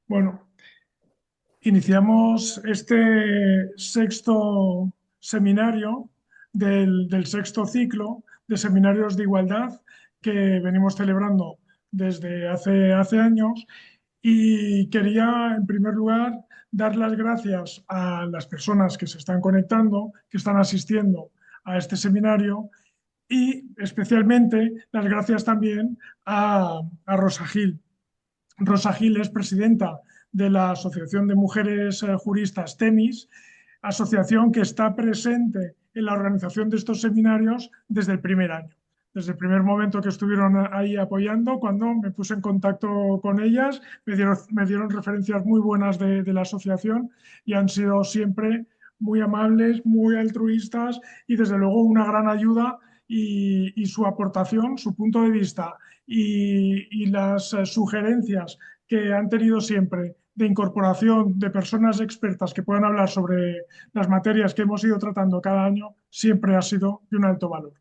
Bueno, iniciamos este sexto seminario del sexto ciclo de seminarios de igualdad que venimos celebrando desde hace años y quería, en primer lugar, dar las gracias a las personas que se están conectando, que están asistiendo a este seminario y especialmente las gracias también a Rosa Gil. Rosa Gil es presidenta de la Asociación de Mujeres Juristas TEMIS, asociación que está presente en la organización de estos seminarios desde el primer año. Desde el primer momento que estuvieron ahí apoyando, cuando me puse en contacto con ellas, me dieron referencias muy buenas de la asociación y han sido siempre muy amables, muy altruistas y desde luego una gran ayuda y su aportación, su punto de vista y las sugerencias que han tenido siempre de incorporación de personas expertas que puedan hablar sobre las materias que hemos ido tratando cada año, siempre ha sido de un alto valor.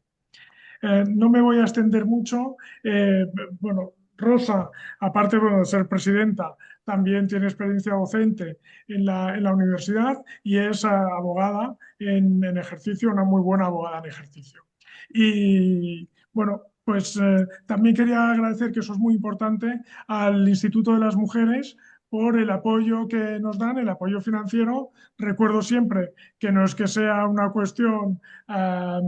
No me voy a extender mucho. Bueno, Rosa, aparte bueno, de ser presidenta, también tiene experiencia docente en la universidad y es abogada en ejercicio, una muy buena abogada en ejercicio. Y bueno, pues también quería agradecer, que eso es muy importante, al Instituto de las Mujeres por el apoyo que nos dan, el apoyo financiero. Recuerdo siempre que no es que sea una cuestión eh,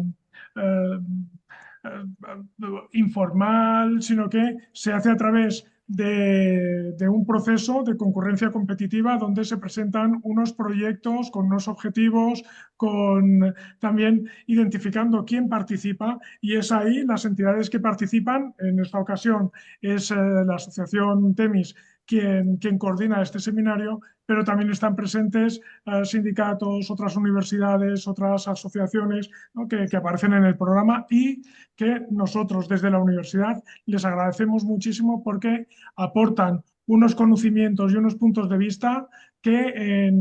informal, sino que se hace a través de un proceso de concurrencia competitiva donde se presentan unos proyectos con unos objetivos, con también identificando quién participa y es ahí las entidades que participan. En esta ocasión es la Asociación TEMIS quien coordina este seminario, pero también están presentes sindicatos, otras universidades, otras asociaciones, ¿no? que aparecen en el programa y que nosotros desde la universidad les agradecemos muchísimo porque aportan unos conocimientos y unos puntos de vista que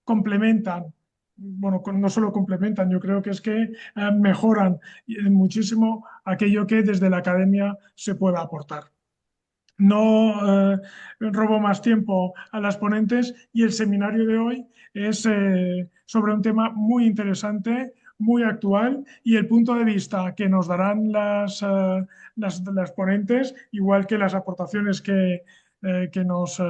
complementan, bueno, no solo complementan, yo creo que es que mejoran muchísimo aquello que desde la academia se pueda aportar. No robo más tiempo a las ponentes y el seminario de hoy es sobre un tema muy interesante, muy actual y el punto de vista que nos darán las ponentes, igual que las aportaciones que nos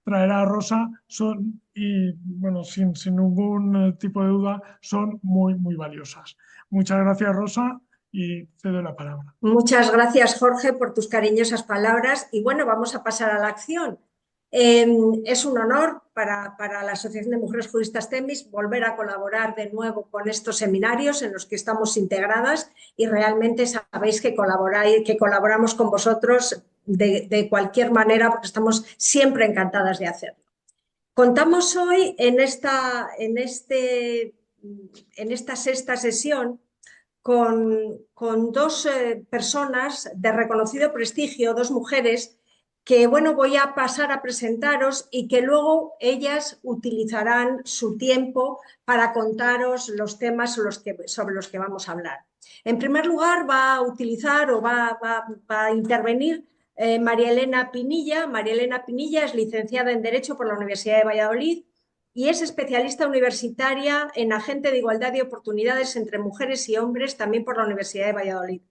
traerá Rosa, son, y bueno, sin ningún tipo de duda, son muy, muy valiosas. Muchas gracias, Rosa, y cedo la palabra. Muchas gracias, Jorge, por tus cariñosas palabras. Y bueno, vamos a pasar a la acción. Es un honor para la Asociación de Mujeres Juristas TEMIS volver a colaborar de nuevo con estos seminarios en los que estamos integradas y realmente sabéis que colaboramos con vosotros de cualquier manera porque estamos siempre encantadas de hacerlo. Contamos hoy en esta sexta sesión con dos personas de reconocido prestigio, dos mujeres, que bueno, voy a pasar a presentaros y que luego ellas utilizarán su tiempo para contaros los temas sobre los que vamos a hablar. En primer lugar, va a utilizar o va a intervenir María Elena Pinilla. María Elena Pinilla es licenciada en Derecho por la Universidad de Valladolid y es especialista universitaria en agente de igualdad de oportunidades entre mujeres y hombres, también por la Universidad de Valladolid.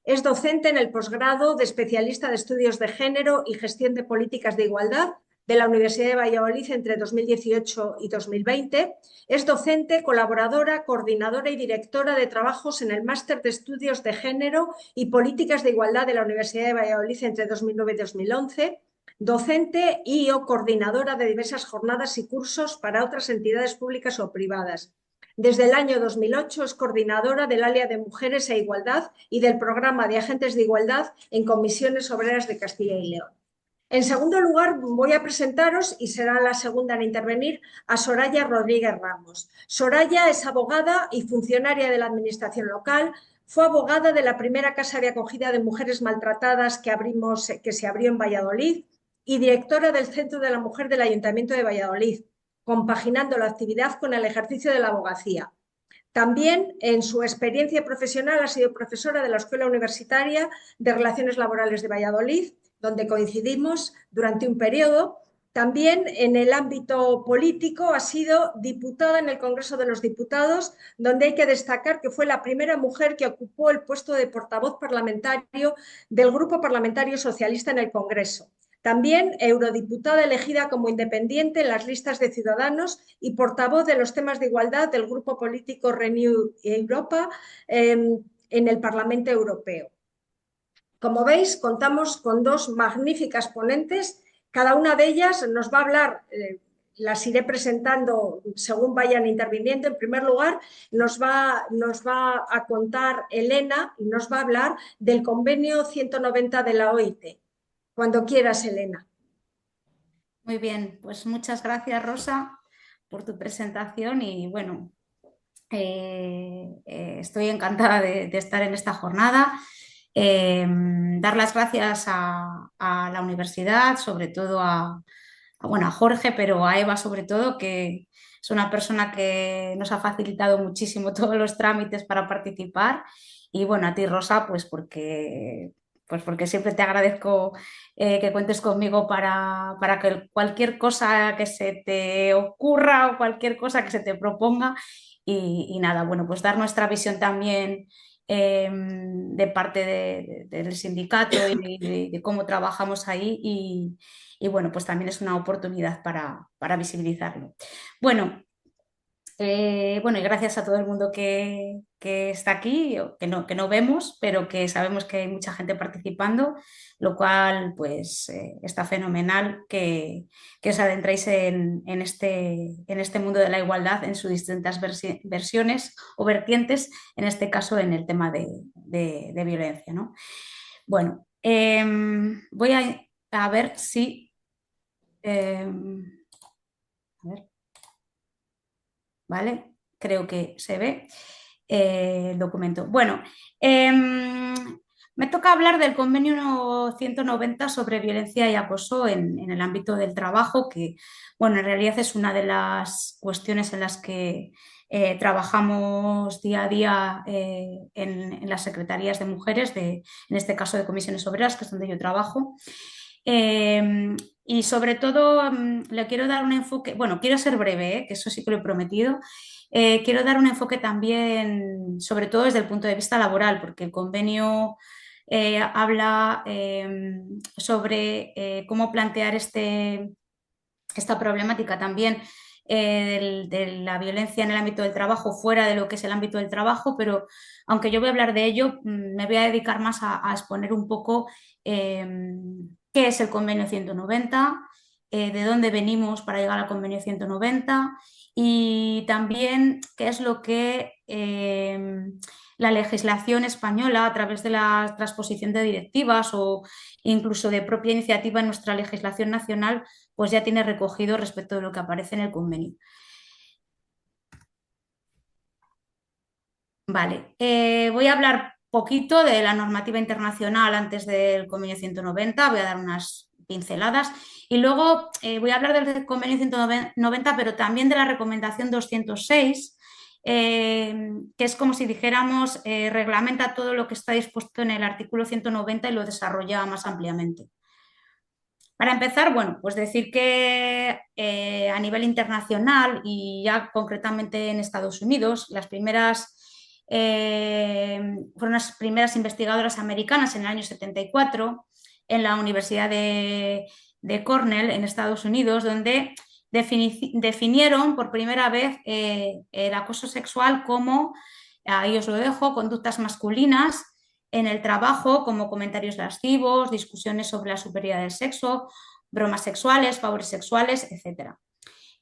Es docente en el posgrado de especialista de estudios de género y gestión de políticas de igualdad de la Universidad de Valladolid entre 2018 y 2020. Es docente, colaboradora, coordinadora y directora de trabajos en el Máster de Estudios de Género y Políticas de Igualdad de la Universidad de Valladolid entre 2009 y 2011. Docente y o coordinadora de diversas jornadas y cursos para otras entidades públicas o privadas. Desde el año 2008 es coordinadora del área de Mujeres e Igualdad y del programa de Agentes de Igualdad en Comisiones Obreras de Castilla y León. En segundo lugar, voy a presentaros, y será la segunda en intervenir, a Soraya Rodríguez Ramos. Soraya es abogada y funcionaria de la Administración local. Fue abogada de la primera casa de acogida de mujeres maltratadas que se abrió en Valladolid y directora del Centro de la Mujer del Ayuntamiento de Valladolid, compaginando la actividad con el ejercicio de la abogacía. También en su experiencia profesional ha sido profesora de la Escuela Universitaria de Relaciones Laborales de Valladolid, donde coincidimos durante un periodo, También en el ámbito político ha sido diputada en el Congreso de los Diputados, donde hay que destacar que fue la primera mujer que ocupó el puesto de portavoz parlamentario del Grupo Parlamentario Socialista en el Congreso. También eurodiputada elegida como independiente en las listas de Ciudadanos y portavoz de los temas de igualdad del grupo político Renew Europa en el Parlamento Europeo. Como veis, contamos con dos magníficas ponentes. Cada una de ellas nos va a hablar, las iré presentando según vayan interviniendo. En primer lugar, nos va a contar Elena y nos va a hablar del convenio 190 de la OIT. Cuando quieras, Elena. Muy bien, pues muchas gracias, Rosa, por tu presentación y bueno, estoy encantada de estar en esta jornada. Dar las gracias a la universidad, sobre todo bueno, a Jorge, pero a Eva sobre todo, que es una persona que nos ha facilitado muchísimo todos los trámites para participar. Y bueno, a ti, Rosa, pues porque siempre te agradezco que cuentes conmigo para que cualquier cosa que se te ocurra o cualquier cosa que se te proponga. Y nada, bueno, pues dar nuestra visión también de parte del sindicato y de cómo trabajamos ahí y bueno, pues también es una oportunidad para visibilizarlo. Bueno, y gracias a todo el mundo que está aquí, que no vemos, pero que sabemos que hay mucha gente participando, lo cual pues está fenomenal que os adentréis en este mundo de la igualdad en sus distintas versiones o vertientes, en este caso en el tema de violencia, ¿no? Bueno, voy a ver si... a ver. ¿Vale? Creo que se ve el documento. Bueno, me toca hablar del convenio 190 sobre violencia y acoso en el ámbito del trabajo, que, bueno, en realidad es una de las cuestiones en las que trabajamos día a día en las secretarías de mujeres, en este caso de comisiones obreras, que es donde yo trabajo. Y sobre todo le quiero dar un enfoque, bueno, quiero ser breve, que eso sí que lo he prometido. Quiero dar un enfoque también, sobre todo desde el punto de vista laboral, porque el convenio habla sobre cómo plantear esta problemática también de la violencia en el ámbito del trabajo fuera de lo que es el ámbito del trabajo, pero aunque yo voy a hablar de ello, me voy a dedicar más a exponer un poco qué es el convenio 190, de dónde venimos para llegar al convenio 190 y también qué es lo que la legislación española a través de la transposición de directivas o incluso de propia iniciativa en nuestra legislación nacional pues ya tiene recogido respecto de lo que aparece en el convenio. Vale, voy a hablar poquito de la normativa internacional antes del convenio 190, voy a dar unas pinceladas y luego voy a hablar del convenio 190, pero también de la recomendación 206, que es como si dijéramos, reglamenta todo lo que está dispuesto en el artículo 190 y lo desarrolla más ampliamente. Para empezar, bueno, pues decir que a nivel internacional y ya concretamente en Estados Unidos, fueron las primeras investigadoras americanas en el año 74 en la Universidad de Cornell en Estados Unidos, donde definieron por primera vez el acoso sexual como, ahí os lo dejo, conductas masculinas en el trabajo, como comentarios lascivos, discusiones sobre la superioridad del sexo, bromas sexuales, favores sexuales, etc.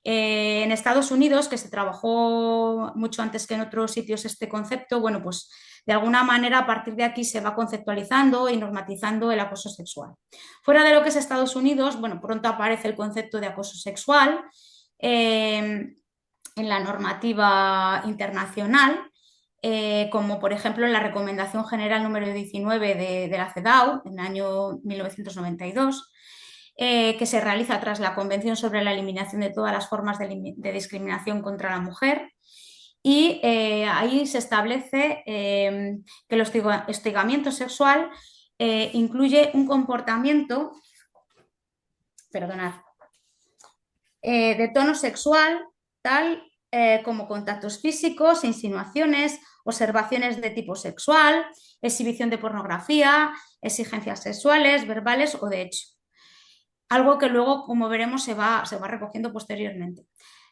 En Estados Unidos, que se trabajó mucho antes que en otros sitios este concepto, bueno, pues de alguna manera a partir de aquí se va conceptualizando y normatizando el acoso sexual. Fuera de lo que es Estados Unidos, bueno, pronto aparece el concepto de acoso sexual en la normativa internacional, como por ejemplo en la Recomendación General número 19 de la CEDAW en el año 1992, que se realiza tras la Convención sobre la Eliminación de todas las formas de discriminación contra la mujer. Y ahí se establece que el hostigamiento sexual incluye un comportamiento, perdonad, de tono sexual, tal como contactos físicos, insinuaciones, observaciones de tipo sexual, exhibición de pornografía, exigencias sexuales, verbales o de hecho. Algo que luego, como veremos, se va recogiendo posteriormente.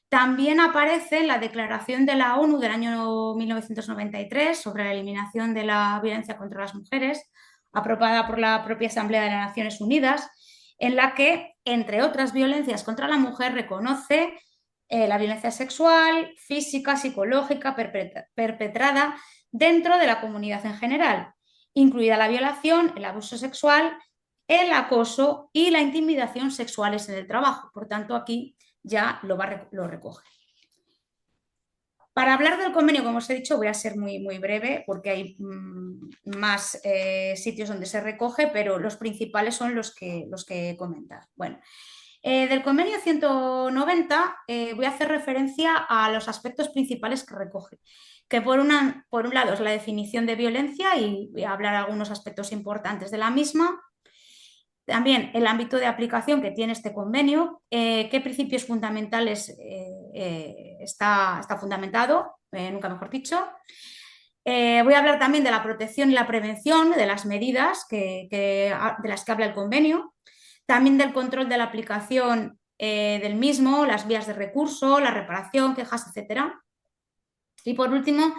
También aparece la Declaración de la ONU del año 1993 sobre la eliminación de la violencia contra las mujeres, aprobada por la propia Asamblea de las Naciones Unidas, en la que, entre otras violencias contra la mujer, reconoce la violencia sexual, física, psicológica, perpetrada dentro de la comunidad en general, incluida la violación, el abuso sexual, el acoso y la intimidación sexuales en el trabajo. Por tanto, aquí ya lo recoge. Para hablar del convenio, como os he dicho, voy a ser muy breve porque hay más sitios donde se recoge, pero los principales son los que he comentado. Bueno, del convenio 190 voy a hacer referencia a los aspectos principales que recoge, que por un lado es la definición de violencia y voy a hablar de algunos aspectos importantes de la misma. También el ámbito de aplicación que tiene este convenio, qué principios fundamentales está fundamentado, nunca mejor dicho. Voy a hablar también de la protección y la prevención de las medidas de las que habla el convenio, también del control de la aplicación del mismo, las vías de recurso, la reparación, quejas, etcétera. Y por último,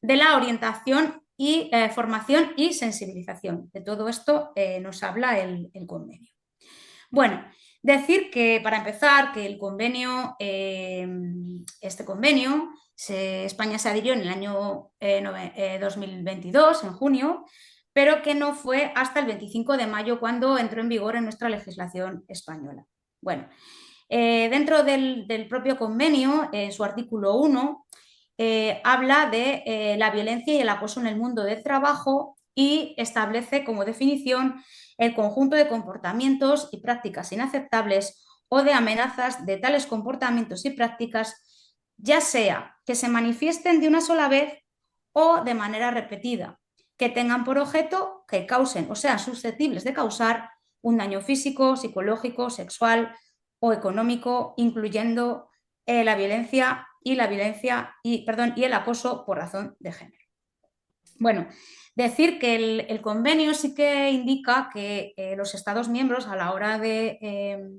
de la orientación y formación y sensibilización. De todo esto nos habla el convenio. Bueno, decir que, para empezar, que el convenio, este convenio, España se adhirió en el año 2022, en junio, pero que no fue hasta el 25 de mayo cuando entró en vigor en nuestra legislación española. Bueno, dentro del propio convenio, en su artículo 1, habla de la violencia y el acoso en el mundo del trabajo y establece como definición el conjunto de comportamientos y prácticas inaceptables o de amenazas de tales comportamientos y prácticas, ya sea que se manifiesten de una sola vez o de manera repetida, que tengan por objeto que causen o sean susceptibles de causar un daño físico, psicológico, sexual o económico, incluyendo la violencia y el acoso por razón de género. Bueno, decir que el convenio sí que indica que los Estados miembros, a la hora de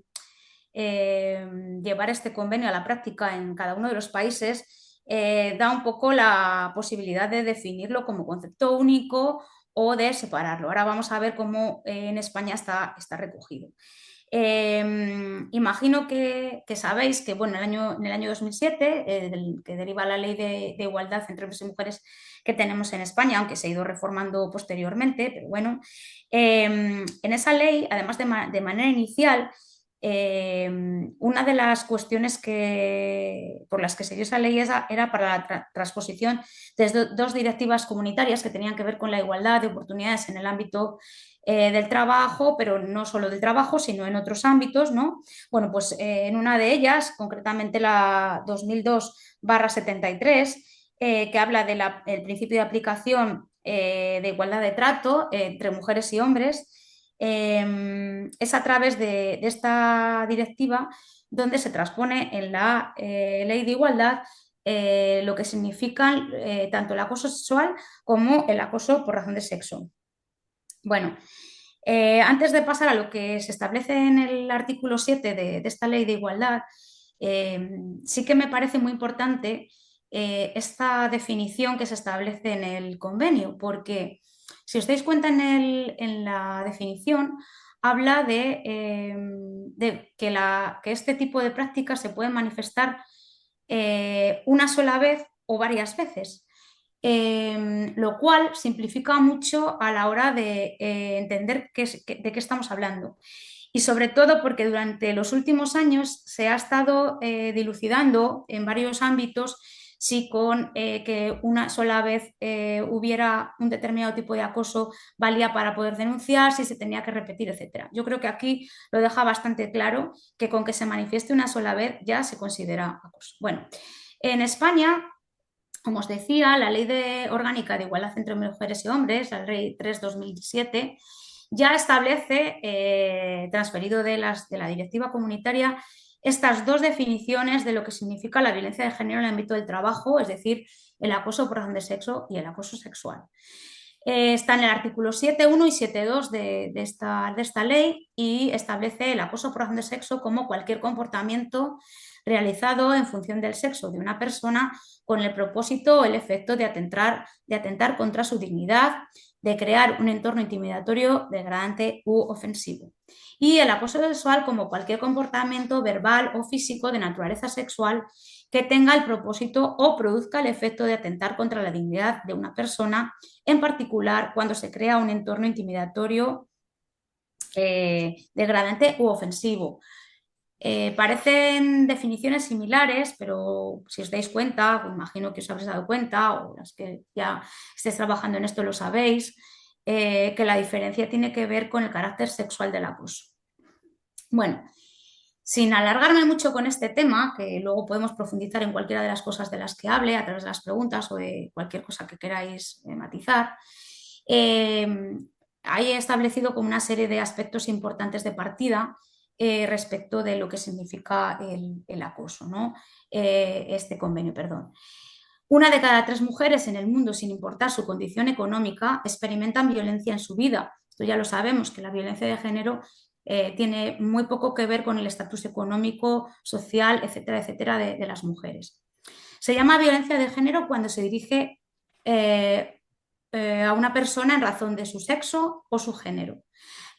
llevar este convenio a la práctica en cada uno de los países, da un poco la posibilidad de definirlo como concepto único o de separarlo. Ahora vamos a ver cómo en España está recogido. Imagino que sabéis que en el año 2007, que deriva la ley de igualdad entre hombres y mujeres que tenemos en España, aunque se ha ido reformando posteriormente, pero bueno, en esa ley, además de manera inicial, una de las cuestiones por las que se dio esa ley era para la transposición de dos directivas comunitarias que tenían que ver con la igualdad de oportunidades en el ámbito del trabajo, pero no solo del trabajo, sino en otros ámbitos, ¿no? Bueno, pues en una de ellas, concretamente la 2002/73, que habla del principio de aplicación de igualdad de trato entre mujeres y hombres, es a través de esta directiva donde se transpone en la ley de igualdad lo que significan tanto el acoso sexual como el acoso por razón de sexo. Bueno, antes de pasar a lo que se establece en el artículo 7 de esta ley de igualdad, sí que me parece muy importante esta definición que se establece en el convenio, porque si os dais cuenta en la definición, habla de que este tipo de prácticas se pueden manifestar una sola vez o varias veces. Lo cual simplifica mucho a la hora de entender de qué estamos hablando. Y sobre todo porque durante los últimos años se ha estado dilucidando en varios ámbitos si con que una sola vez hubiera un determinado tipo de acoso valía para poder denunciar, si se tenía que repetir, etc. Yo creo que aquí lo deja bastante claro que con que se manifieste una sola vez ya se considera acoso. Bueno, en España, como os decía, la Ley Orgánica de Igualdad entre Mujeres y Hombres, la Ley 3/2007, ya establece, transferido de la directiva comunitaria, estas dos definiciones de lo que significa la violencia de género en el ámbito del trabajo, es decir, el acoso por razón de sexo y el acoso sexual. Está en el artículo 7.1 y 7.2 de esta ley y establece el acoso por razón de sexo como cualquier comportamiento realizado en función del sexo de una persona con el propósito o el efecto de atentar contra su dignidad, de crear un entorno intimidatorio, degradante u ofensivo. Y el acoso sexual como cualquier comportamiento verbal o físico de naturaleza sexual que tenga el propósito o produzca el efecto de atentar contra la dignidad de una persona, en particular cuando se crea un entorno intimidatorio, degradante u ofensivo. Parecen definiciones similares, pero si os dais cuenta, pues imagino que os habréis dado cuenta, o las que ya estéis trabajando en esto lo sabéis, que la diferencia tiene que ver con el carácter sexual del acoso. Bueno, sin alargarme mucho con este tema, que luego podemos profundizar en cualquiera de las cosas de las que hable a través de las preguntas o de cualquier cosa que queráis matizar, hay establecido como una serie de aspectos importantes de partida respecto de lo que significa el acoso, ¿no? Este convenio, perdón. 1 de cada 3 mujeres en el mundo, sin importar su condición económica, experimentan violencia en su vida. Esto ya lo sabemos, que la violencia de género tiene muy poco que ver con el estatus económico, social, etcétera, etcétera, de las mujeres. Se llama violencia de género cuando se dirige a una persona en razón de su sexo o su género.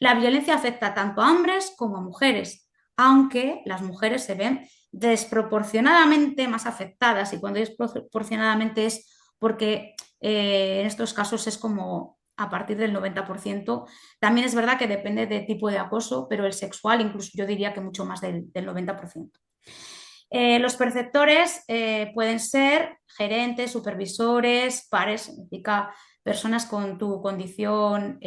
La violencia afecta tanto a hombres como a mujeres, aunque las mujeres se ven desproporcionadamente más afectadas, y cuando desproporcionadamente es porque en estos casos es como a partir del 90%. También es verdad que depende del tipo de acoso, pero el sexual incluso yo diría que mucho más del 90%. Los perceptores pueden ser gerentes, supervisores, pares, significa personas con tu condición,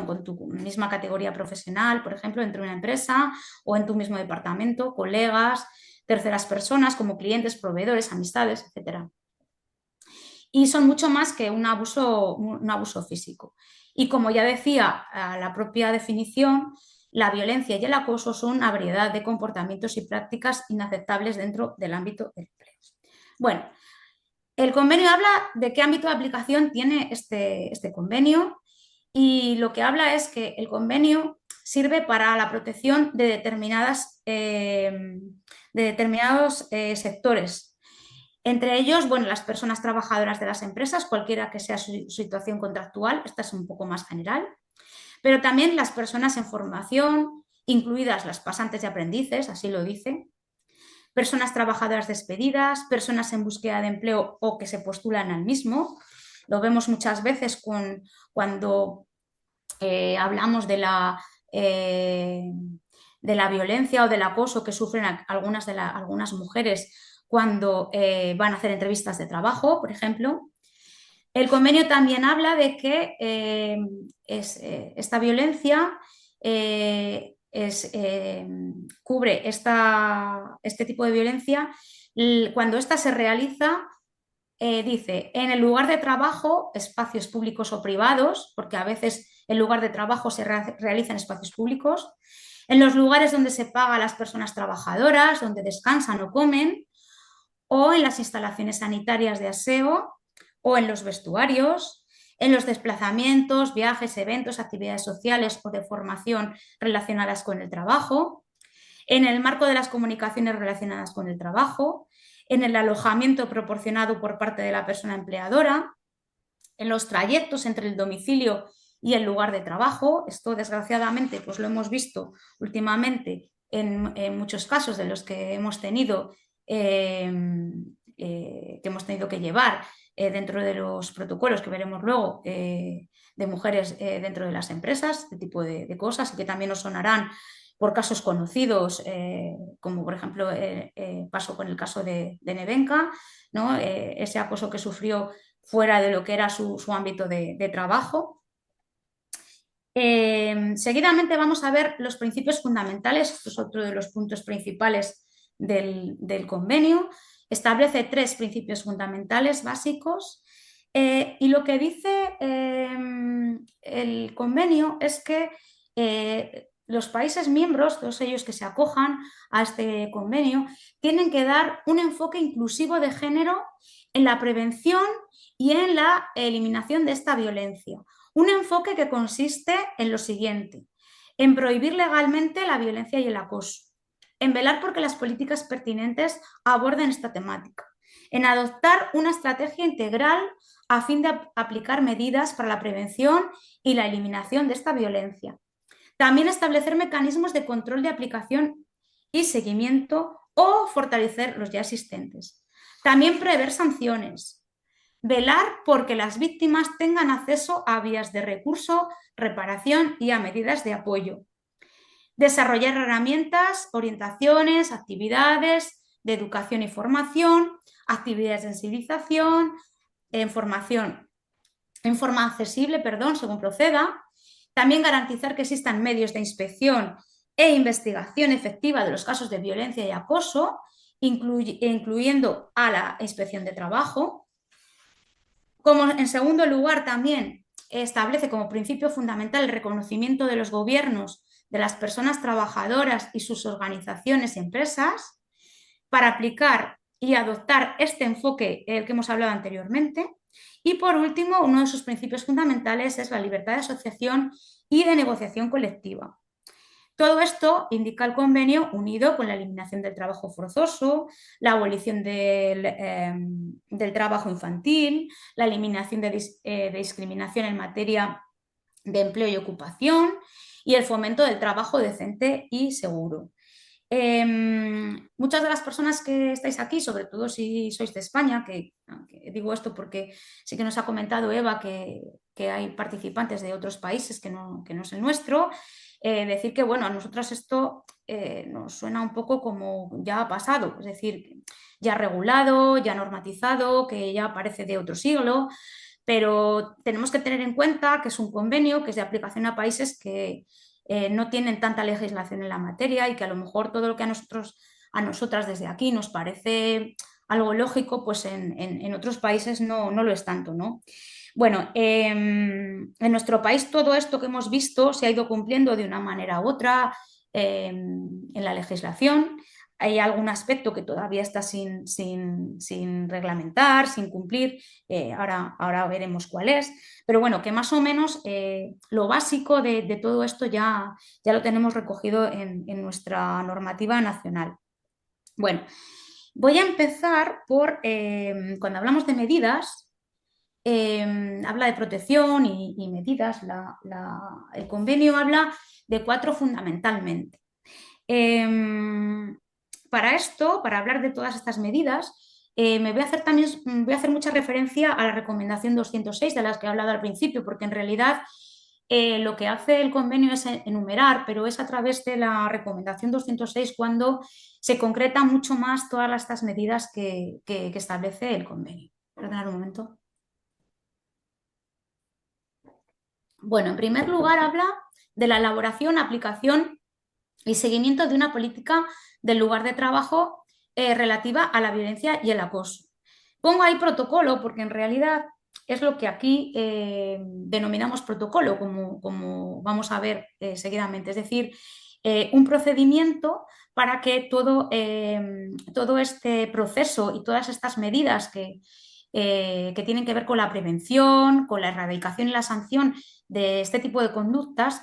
con tu misma categoría profesional, por ejemplo, dentro de una empresa o en tu mismo departamento, colegas, terceras personas como clientes, proveedores, amistades, etc. Y son mucho más que un abuso físico. Y como ya decía la propia definición, la violencia y el acoso son una variedad de comportamientos y prácticas inaceptables dentro del ámbito del empleo. Bueno, el convenio habla de qué ámbito de aplicación tiene este convenio, y lo que habla es que el convenio sirve para la protección de determinados sectores. Entre ellos, bueno, las personas trabajadoras de las empresas, cualquiera que sea su situación contractual, esta es un poco más general, pero también las personas en formación, incluidas las pasantes y aprendices, así lo dice, personas trabajadoras despedidas, personas en búsqueda de empleo o que se postulan al mismo. Lo vemos muchas veces cuando hablamos de la violencia o del acoso que sufren algunas mujeres cuando van a hacer entrevistas de trabajo, por ejemplo. El convenio también habla de que esta violencia cubre este tipo de violencia cuando ésta se realiza, dice, en el lugar de trabajo, espacios públicos o privados, porque a veces el lugar de trabajo se realiza en espacios públicos, en los lugares donde se paga a las personas trabajadoras, donde descansan o comen, o en las instalaciones sanitarias de aseo, o en los vestuarios, en los desplazamientos, viajes, eventos, actividades sociales o de formación relacionadas con el trabajo, en el marco de las comunicaciones relacionadas con el trabajo, en el alojamiento proporcionado por parte de la persona empleadora, en los trayectos entre el domicilio y el lugar de trabajo. Esto, desgraciadamente, pues lo hemos visto últimamente en muchos casos de los que hemos tenido que llevar dentro de los protocolos que veremos luego de mujeres dentro de las empresas, este tipo de cosas, y que también nos sonarán por casos conocidos, como por ejemplo pasó con el caso de Nevenka, ¿no? Ese acoso que sufrió fuera de lo que era su ámbito de trabajo. Seguidamente vamos a ver los principios fundamentales. Esto es otro de los puntos principales del convenio. Establece 3 principios fundamentales básicos y lo que dice el convenio es que los países miembros, todos ellos que se acojan a este convenio, tienen que dar un enfoque inclusivo de género en la prevención y en la eliminación de esta violencia. Un enfoque que consiste en lo siguiente: en prohibir legalmente la violencia y el acoso, en velar porque las políticas pertinentes aborden esta temática, en adoptar una estrategia integral a fin de aplicar medidas para la prevención y la eliminación de esta violencia. También establecer mecanismos de control de aplicación y seguimiento o fortalecer los ya existentes. También prever sanciones. Velar porque las víctimas tengan acceso a vías de recurso, reparación y a medidas de apoyo. Desarrollar herramientas, orientaciones, actividades de educación y formación, actividades de sensibilización, en forma accesible, según proceda. También garantizar que existan medios de inspección e investigación efectiva de los casos de violencia y acoso, incluyendo a la inspección de trabajo. Como en segundo lugar, también establece como principio fundamental el reconocimiento de los gobiernos, de las personas trabajadoras y sus organizaciones y empresas para aplicar y adoptar este enfoque que hemos hablado anteriormente. Y por último, uno de sus principios fundamentales es la libertad de asociación y de negociación colectiva. Todo esto indica el convenio unido con la eliminación del trabajo forzoso, la abolición del trabajo infantil, la eliminación de discriminación en materia de empleo y ocupación y el fomento del trabajo decente y seguro. Muchas de las personas que estáis aquí, sobre todo si sois de España, que digo esto porque sí que nos ha comentado Eva que hay participantes de otros países que no es el nuestro, decir que bueno, a nosotros esto nos suena un poco como ya ha pasado, es decir, ya regulado, ya normatizado, que ya parece de otro siglo, pero tenemos que tener en cuenta que es un convenio que es de aplicación a países que no tienen tanta legislación en la materia y que a lo mejor todo lo que a nosotras desde aquí nos parece algo lógico, pues en otros países no lo es tanto, ¿no? Bueno, en nuestro país todo esto que hemos visto se ha ido cumpliendo de una manera u otra en la legislación. Hay algún aspecto que todavía está sin reglamentar, sin cumplir, ahora veremos cuál es, pero bueno, que más o menos lo básico de todo esto ya lo tenemos recogido en nuestra normativa nacional. Bueno, voy a empezar por, cuando hablamos de medidas, habla de protección y medidas, el convenio habla de 4 fundamentalmente. Para esto, para hablar de todas estas medidas, voy a hacer mucha referencia a la recomendación 206 de las que he hablado al principio, porque en realidad lo que hace el convenio es enumerar, pero es a través de la recomendación 206 cuando se concretan mucho más todas estas medidas que establece el convenio. Perdonad un momento. Bueno, en primer lugar habla de la elaboración, aplicación y seguimiento de una política del lugar de trabajo relativa a la violencia y el acoso. Pongo ahí protocolo porque en realidad es lo que aquí denominamos protocolo, como vamos a ver seguidamente. Es decir, un procedimiento para que todo este proceso y todas estas medidas que tienen que ver con la prevención, con la erradicación y la sanción de este tipo de conductas,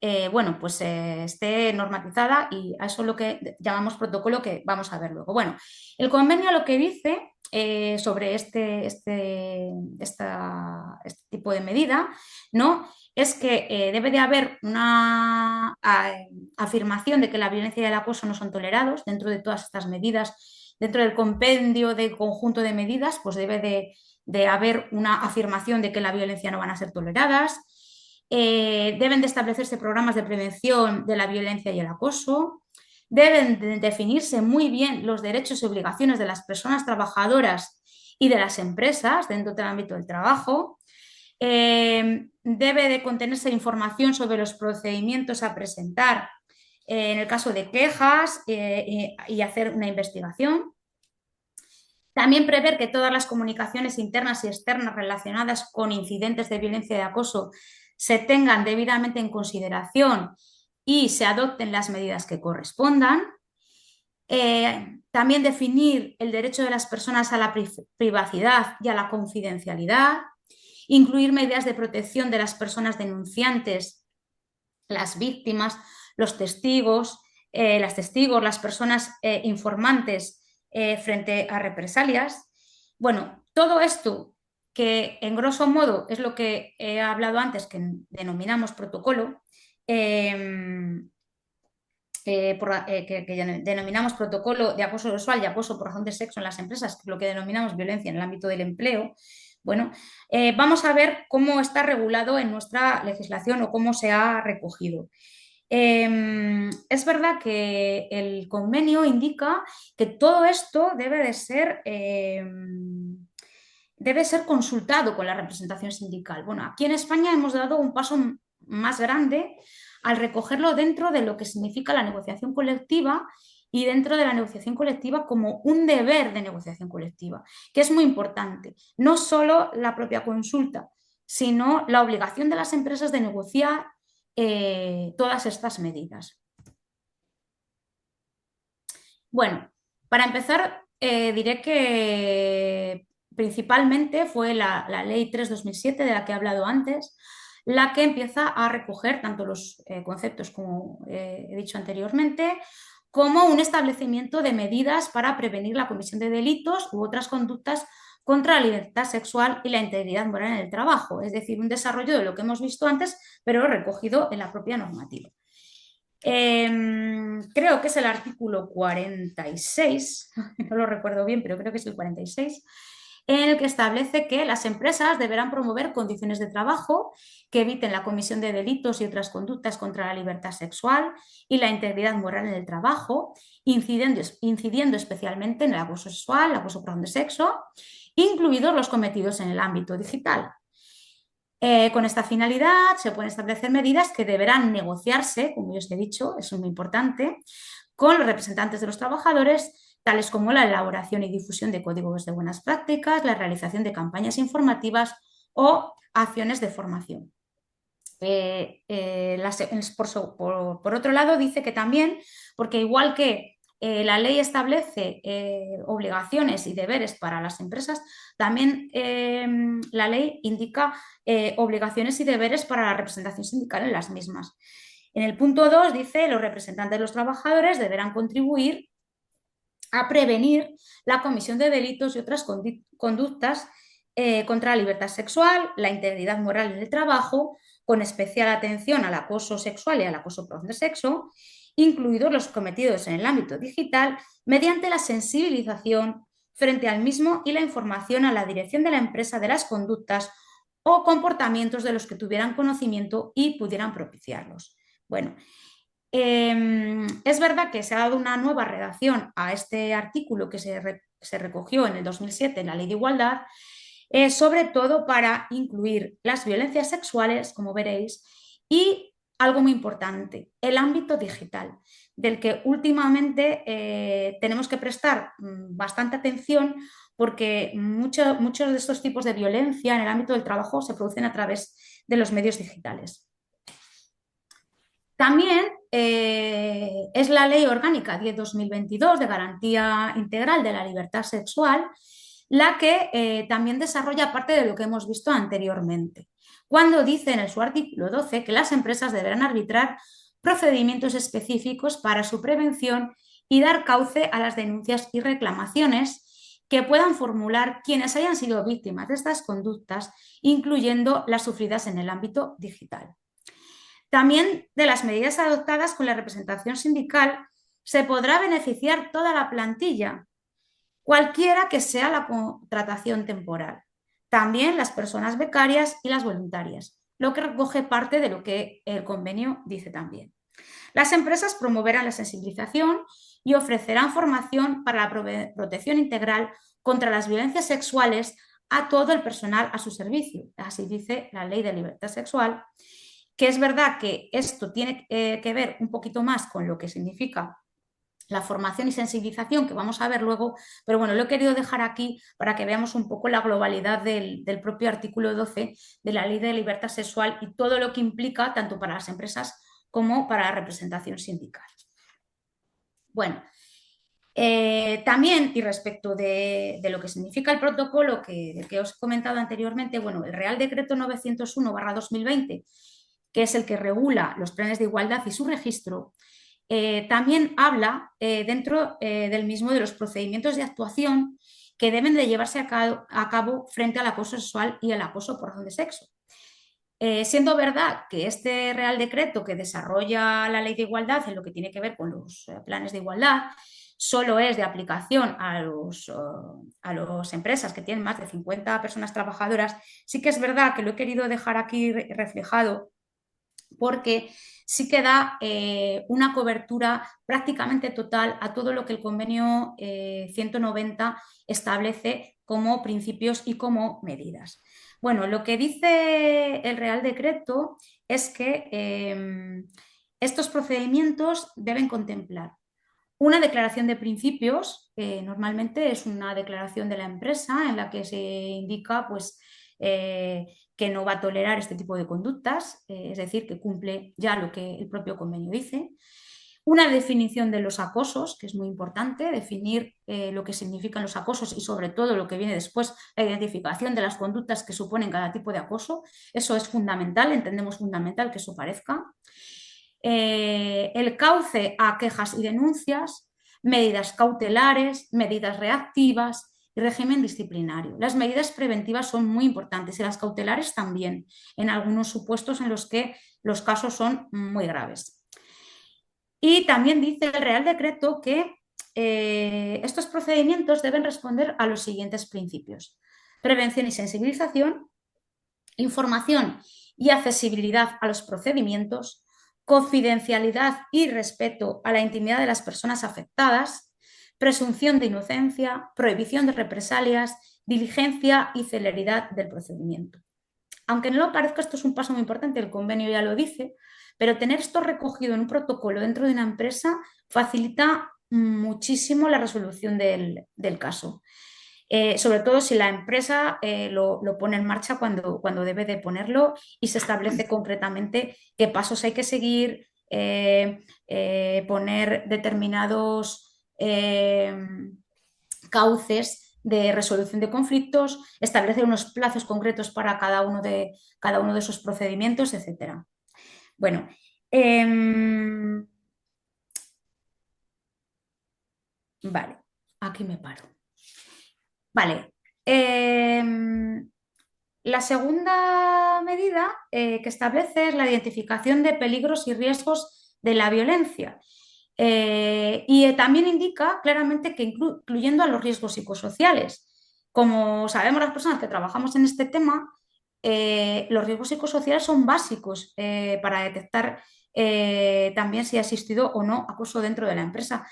esté normatizada, y a eso es lo que llamamos protocolo, que vamos a ver luego. Bueno, el convenio lo que dice sobre este tipo de medida, ¿no?, es que debe de haber una afirmación de que la violencia y el acoso no son tolerados dentro de todas estas medidas. Dentro del compendio de conjunto de medidas, pues debe de haber una afirmación de que la violencia no van a ser toleradas. Deben de establecerse programas de prevención de la violencia y el acoso. Deben de definirse muy bien los derechos y obligaciones de las personas trabajadoras y de las empresas dentro del ámbito del trabajo. Debe de contenerse información sobre los procedimientos a presentar en el caso de quejas y hacer una investigación. También prever que todas las comunicaciones internas y externas relacionadas con incidentes de violencia y de acoso se tengan debidamente en consideración y se adopten las medidas que correspondan. También definir el derecho de las personas a la privacidad y a la confidencialidad, incluir medidas de protección de las personas denunciantes, las víctimas, los testigos, las personas informantes frente a represalias. Bueno, todo esto que en grosso modo es lo que he hablado antes, que denominamos protocolo, que denominamos protocolo de acoso sexual y acoso por razón de sexo en las empresas, que es lo que denominamos violencia en el ámbito del empleo. Bueno, vamos a ver cómo está regulado en nuestra legislación o cómo se ha recogido. Es verdad que el convenio indica que todo esto debe ser consultado con la representación sindical. Bueno, aquí en España hemos dado un paso más grande al recogerlo dentro de lo que significa la negociación colectiva y dentro de la negociación colectiva como un deber de negociación colectiva, que es muy importante. No solo la propia consulta, sino la obligación de las empresas de negociar todas estas medidas. Bueno, para empezar, diré que principalmente fue la Ley 3/2007, de la que he hablado antes, la que empieza a recoger tanto los conceptos, como he dicho anteriormente, como un establecimiento de medidas para prevenir la comisión de delitos u otras conductas contra la libertad sexual y la integridad moral en el trabajo, es decir, un desarrollo de lo que hemos visto antes, pero recogido en la propia normativa. Creo que es el artículo 46, no lo recuerdo bien, pero creo que es el 46, en el que establece que las empresas deberán promover condiciones de trabajo que eviten la comisión de delitos y otras conductas contra la libertad sexual y la integridad moral en el trabajo, incidiendo especialmente en el acoso sexual, el acoso por razón de sexo, incluidos los cometidos en el ámbito digital. Con esta finalidad se pueden establecer medidas que deberán negociarse, como yo os he dicho, eso es muy importante, con los representantes de los trabajadores, tales como la elaboración y difusión de códigos de buenas prácticas, la realización de campañas informativas o acciones de formación. Por otro lado, dice que también, porque igual que la ley establece obligaciones y deberes para las empresas, también la ley indica obligaciones y deberes para la representación sindical en las mismas. En el punto 2 dice: los representantes de los trabajadores deberán contribuir a prevenir la comisión de delitos y otras conductas contra la libertad sexual, la integridad moral en el trabajo, con especial atención al acoso sexual y al acoso por razón de sexo, incluidos los cometidos en el ámbito digital, mediante la sensibilización frente al mismo y la información a la dirección de la empresa de las conductas o comportamientos de los que tuvieran conocimiento y pudieran propiciarlos. Bueno, es verdad que se ha dado una nueva redacción a este artículo que se recogió en el 2007 en la Ley de Igualdad, sobre todo para incluir las violencias sexuales, como veréis, y algo muy importante, el ámbito digital, del que últimamente tenemos que prestar bastante atención, porque muchos de estos tipos de violencia en el ámbito del trabajo se producen a través de los medios digitales. También es la Ley Orgánica 10/2022 de Garantía Integral de la Libertad Sexual la que también desarrolla parte de lo que hemos visto anteriormente, cuando dice en su artículo 12 que las empresas deberán arbitrar procedimientos específicos para su prevención y dar cauce a las denuncias y reclamaciones que puedan formular quienes hayan sido víctimas de estas conductas, incluyendo las sufridas en el ámbito digital. También de las medidas adoptadas con la representación sindical se podrá beneficiar toda la plantilla, cualquiera que sea la contratación temporal. También las personas becarias y las voluntarias, lo que recoge parte de lo que el convenio dice también. Las empresas promoverán la sensibilización y ofrecerán formación para la protección integral contra las violencias sexuales a todo el personal a su servicio. Así dice la Ley de Libertad Sexual, que es verdad que esto tiene que ver un poquito más con lo que significa la formación y sensibilización, que vamos a ver luego, pero bueno, lo he querido dejar aquí para que veamos un poco la globalidad del propio artículo 12 de la Ley de Libertad Sexual y todo lo que implica tanto para las empresas como para la representación sindical. Bueno, también, y respecto de lo que significa el protocolo que os he comentado anteriormente, bueno, el Real Decreto 901/2020, que es el que regula los planes de igualdad y su registro, también habla dentro del mismo de los procedimientos de actuación que deben de llevarse a cabo frente al acoso sexual y el acoso por razón de sexo. Siendo verdad que este Real Decreto que desarrolla la Ley de Igualdad en lo que tiene que ver con los planes de igualdad solo es de aplicación a las empresas que tienen más de 50 personas trabajadoras, sí que es verdad que lo he querido dejar aquí reflejado porque sí que da una cobertura prácticamente total a todo lo que el convenio 190 establece como principios y como medidas. Bueno, lo que dice el Real Decreto es que estos procedimientos deben contemplar una declaración de principios, normalmente es una declaración de la empresa en la que se indica pues, que no va a tolerar este tipo de conductas, es decir, que cumple ya lo que el propio convenio dice. Una definición de los acosos, que es muy importante, definir lo que significan los acosos y sobre todo lo que viene después, la identificación de las conductas que suponen cada tipo de acoso. Eso es fundamental, entendemos fundamental que eso parezca. El cauce a quejas y denuncias, medidas cautelares, medidas reactivas y régimen disciplinario. Las medidas preventivas son muy importantes y las cautelares también, en algunos supuestos en los que los casos son muy graves. Y también dice el Real Decreto que estos procedimientos deben responder a los siguientes principios: prevención y sensibilización, información y accesibilidad a los procedimientos, confidencialidad y respeto a la intimidad de las personas afectadas, presunción de inocencia, prohibición de represalias, diligencia y celeridad del procedimiento. Aunque no lo parezca, esto es un paso muy importante, el convenio ya lo dice, pero tener esto recogido en un protocolo dentro de una empresa facilita muchísimo la resolución del caso. Sobre todo si la empresa lo pone en marcha cuando debe de ponerlo y se establece concretamente qué pasos hay que seguir, poner determinados cauces de resolución de conflictos, establecer unos plazos concretos para cada uno de esos procedimientos, etc. Bueno, vale, aquí me paro. Vale. La segunda medida que establece es la identificación de peligros y riesgos de la violencia. Y también indica claramente que incluyendo a los riesgos psicosociales. Como sabemos las personas que trabajamos en este tema, los riesgos psicosociales son básicos para detectar también si ha existido o no acoso dentro de la empresa.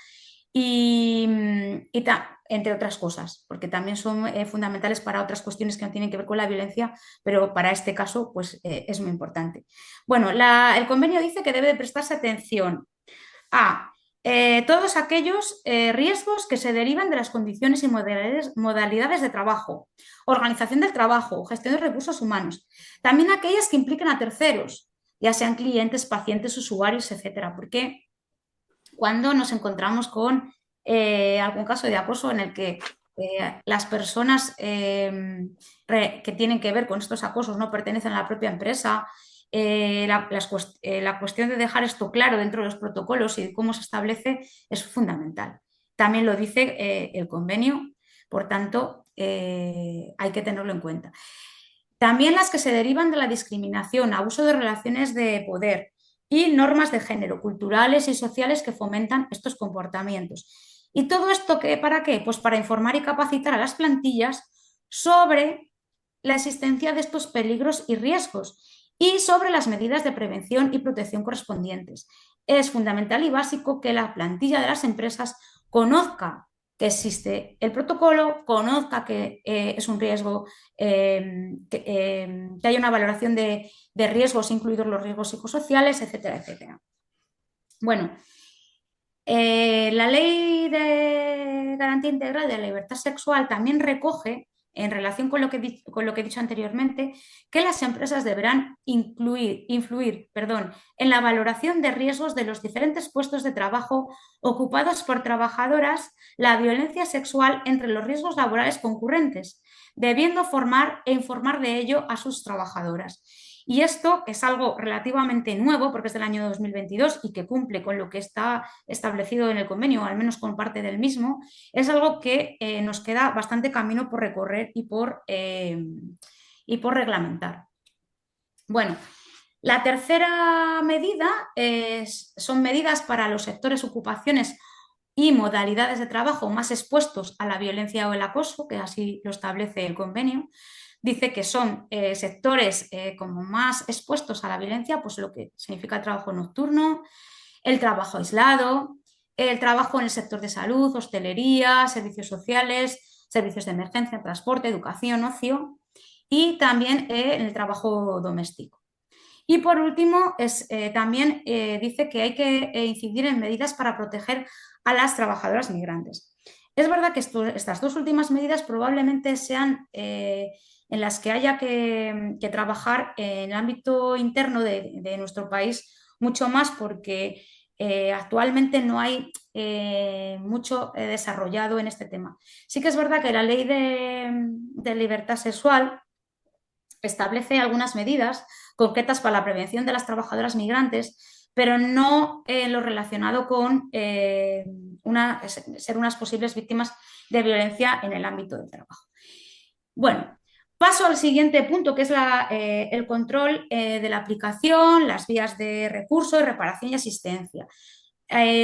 Entre otras cosas, porque también son fundamentales para otras cuestiones que no tienen que ver con la violencia, pero para este caso pues, es muy importante. Bueno, el convenio dice que debe de prestarse atención a todos aquellos riesgos que se derivan de las condiciones y modalidades de trabajo, organización del trabajo, gestión de recursos humanos, también aquellas que impliquen a terceros, ya sean clientes, pacientes, usuarios, etcétera, porque cuando nos encontramos con algún caso de acoso en el que las personas que tienen que ver con estos acosos no pertenecen a la propia empresa, la cuestión de dejar esto claro dentro de los protocolos y de cómo se establece es fundamental. También lo dice el convenio, por tanto, hay que tenerlo en cuenta. También las que se derivan de la discriminación, abuso de relaciones de poder y normas de género, culturales y sociales que fomentan estos comportamientos. ¿Y todo esto para qué? Pues para informar y capacitar a las plantillas sobre la existencia de estos peligros y riesgos y sobre las medidas de prevención y protección correspondientes. Es fundamental y básico que la plantilla de las empresas conozca que existe el protocolo, conozca que es un riesgo, que haya una valoración de riesgos, incluidos los riesgos psicosociales, etcétera, etcétera. Bueno, la Ley de Garantía Integral de la Libertad Sexual también recoge en relación con lo que he dicho anteriormente, que las empresas deberán influir, en la valoración de riesgos de los diferentes puestos de trabajo ocupados por trabajadoras, la violencia sexual entre los riesgos laborales concurrentes, debiendo formar e informar de ello a sus trabajadoras. Y esto es algo relativamente nuevo porque es del año 2022 y que cumple con lo que está establecido en el convenio, o al menos con parte del mismo. Es algo que nos queda bastante camino por recorrer y por reglamentar. Bueno, la tercera medida son medidas para los sectores, ocupaciones y modalidades de trabajo más expuestos a la violencia o el acoso, que así lo establece el convenio. Dice que son sectores como más expuestos a la violencia, pues lo que significa el trabajo nocturno, el trabajo aislado, el trabajo en el sector de salud, hostelería, servicios sociales, servicios de emergencia, transporte, educación, ocio y también en el trabajo doméstico. Y por último, también dice que hay que incidir en medidas para proteger a las trabajadoras migrantes. Es verdad que estas dos últimas medidas probablemente sean en las que haya que trabajar en el ámbito interno de nuestro país mucho más porque actualmente no hay mucho desarrollado en este tema. Sí que es verdad que la ley de libertad sexual establece algunas medidas concretas para la prevención de las trabajadoras migrantes, pero no lo relacionado con ser unas posibles víctimas de violencia en el ámbito del trabajo. Bueno, paso al siguiente punto, que es el control de la aplicación, las vías de recurso, reparación y asistencia.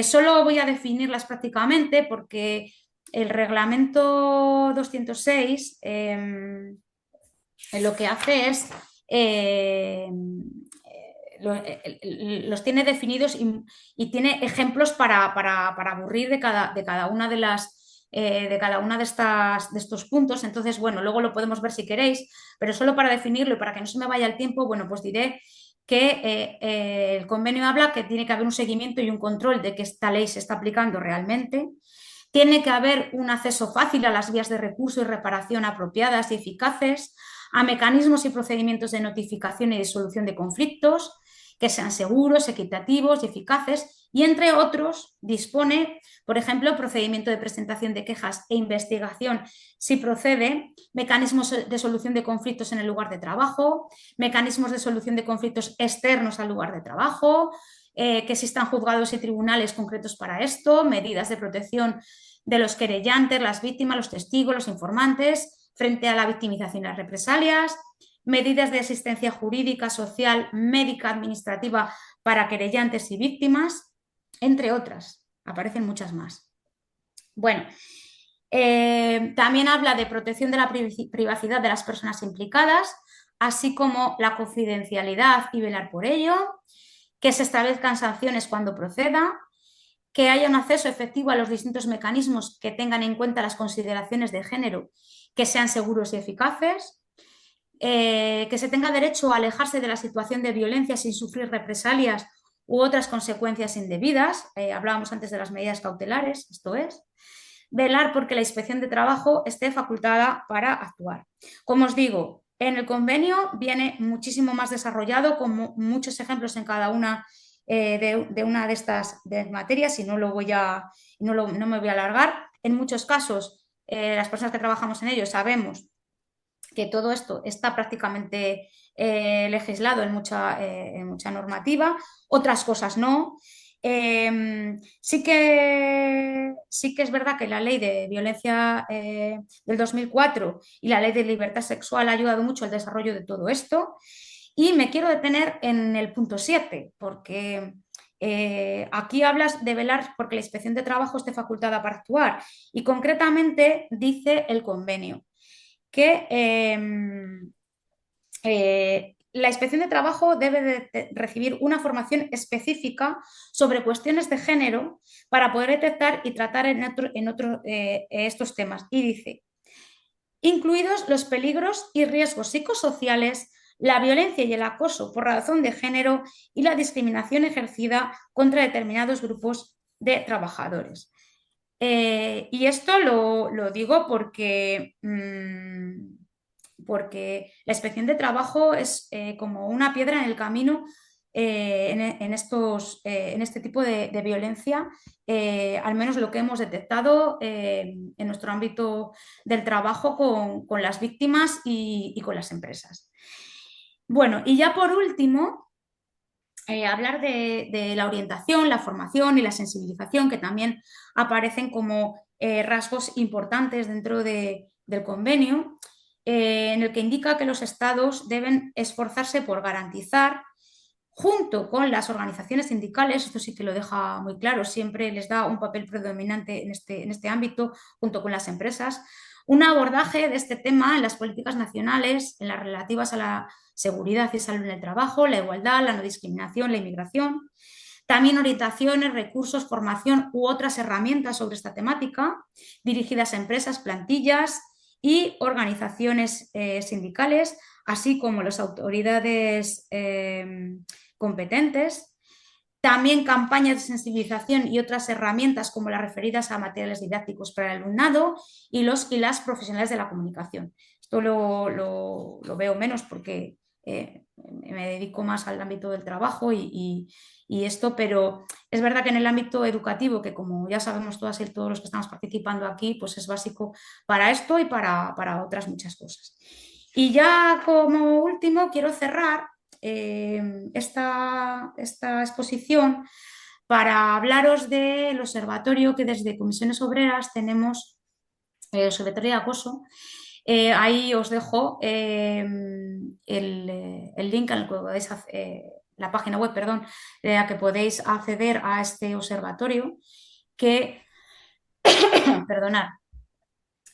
Solo voy a definirlas prácticamente porque el reglamento 206 lo que hace es los tiene definidos y tiene ejemplos para aburrir de cada una de estos puntos. Entonces, bueno, luego lo podemos ver si queréis, pero solo para definirlo y para que no se me vaya el tiempo, bueno, pues diré que el convenio habla que tiene que haber un seguimiento y un control de que esta ley se está aplicando realmente. Tiene que haber un acceso fácil a las vías de recurso y reparación apropiadas y eficaces, a mecanismos y procedimientos de notificación y de solución de conflictos que sean seguros, equitativos y eficaces y, entre otros, dispone, por ejemplo, procedimiento de presentación de quejas e investigación si procede, mecanismos de solución de conflictos en el lugar de trabajo, mecanismos de solución de conflictos externos al lugar de trabajo, que existan juzgados y tribunales concretos para esto, medidas de protección de los querellantes, las víctimas, los testigos, los informantes, frente a la victimización y las represalias, medidas de asistencia jurídica, social, médica, administrativa para querellantes y víctimas, entre otras. Aparecen muchas más. Bueno, también habla de protección de la privacidad de las personas implicadas, así como la confidencialidad y velar por ello, que se establezcan sanciones cuando proceda, que haya un acceso efectivo a los distintos mecanismos que tengan en cuenta las consideraciones de género, que sean seguros y eficaces, que se tenga derecho a alejarse de la situación de violencia sin sufrir represalias u otras consecuencias indebidas. Hablábamos antes de las medidas cautelares, esto es. Velar porque la inspección de trabajo esté facultada para actuar. Como os digo, en el convenio viene muchísimo más desarrollado, con muchos ejemplos en cada una de una de estas materias y no me voy a alargar. En muchos casos, las personas que trabajamos en ello sabemos que todo esto está prácticamente legislado en mucha normativa, otras cosas no. Sí que es verdad que la ley de violencia del 2004 y la ley de libertad sexual ha ayudado mucho al desarrollo de todo esto. Y me quiero detener en el punto 7, porque aquí hablas de velar porque la inspección de trabajo esté facultada para actuar y concretamente dice el convenio que la inspección de trabajo debe de recibir una formación específica sobre cuestiones de género para poder detectar y tratar estos temas. Y dice, incluidos los peligros y riesgos psicosociales, la violencia y el acoso por razón de género y la discriminación ejercida contra determinados grupos de trabajadores. Y esto lo digo porque, porque la inspección de trabajo es como una piedra en el camino en este tipo de violencia, al menos lo que hemos detectado en nuestro ámbito del trabajo con las víctimas y con las empresas. Bueno, y ya por último, hablar de la orientación, la formación y la sensibilización, que también aparecen como rasgos importantes dentro del convenio, en el que indica que los estados deben esforzarse por garantizar, junto con las organizaciones sindicales, esto sí que lo deja muy claro, siempre les da un papel predominante en este ámbito, junto con las empresas, un abordaje de este tema en las políticas nacionales, en las relativas a la seguridad y salud en el trabajo, la igualdad, la no discriminación, la inmigración. También orientaciones, recursos, formación u otras herramientas sobre esta temática dirigidas a empresas, plantillas y organizaciones sindicales, así como las autoridades competentes. También campañas de sensibilización y otras herramientas como las referidas a materiales didácticos para el alumnado y los y las profesionales de la comunicación. Esto lo veo menos porque me dedico más al ámbito del trabajo y esto, pero es verdad que en el ámbito educativo, que como ya sabemos todas y todos los que estamos participando aquí, pues es básico para esto y para otras muchas cosas. Y ya como último quiero cerrar esta exposición para hablaros del observatorio que desde Comisiones Obreras tenemos, el observatorio de acoso. Ahí os dejo el link al que podéis la página web, perdón, a que podéis acceder a este observatorio que, perdonad,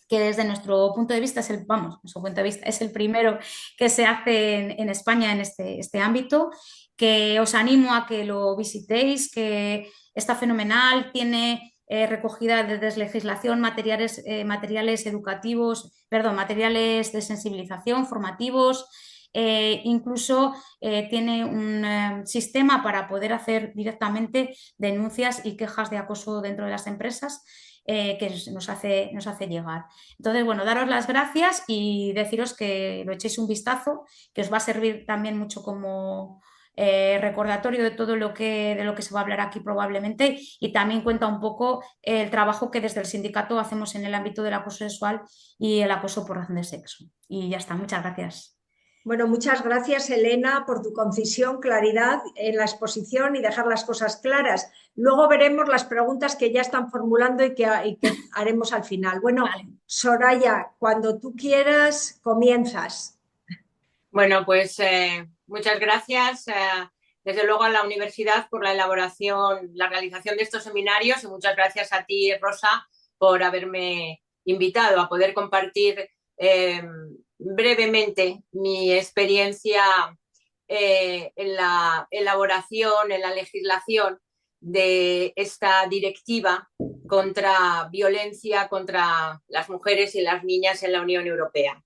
que desde nuestro punto de vista es el, vamos, nuestro punto de vista es el primero que se hace en España en este ámbito, que os animo a que lo visitéis, que está fenomenal, tiene recogida desde legislación, materiales educativos, perdón, materiales de sensibilización, formativos, incluso tiene un sistema para poder hacer directamente denuncias y quejas de acoso dentro de las empresas que nos hace llegar. Entonces, bueno, daros las gracias y deciros que lo echéis un vistazo, que os va a servir también mucho como recordatorio de todo lo de lo que se va a hablar aquí probablemente, y también cuenta un poco el trabajo que desde el sindicato hacemos en el ámbito del acoso sexual y el acoso por razón de sexo. Y ya está, muchas gracias. Bueno, muchas gracias, Elena, por tu concisión, claridad en la exposición y dejar las cosas claras. Luego veremos las preguntas que ya están formulando y que haremos al final. Bueno, vale. Soraya, cuando tú quieras, comienzas. Bueno, pues muchas gracias, desde luego, a la universidad por la elaboración, la realización de estos seminarios, y muchas gracias a ti, Rosa, por haberme invitado a poder compartir brevemente mi experiencia en la elaboración, en la legislación de esta directiva contra violencia contra las mujeres y las niñas en la Unión Europea.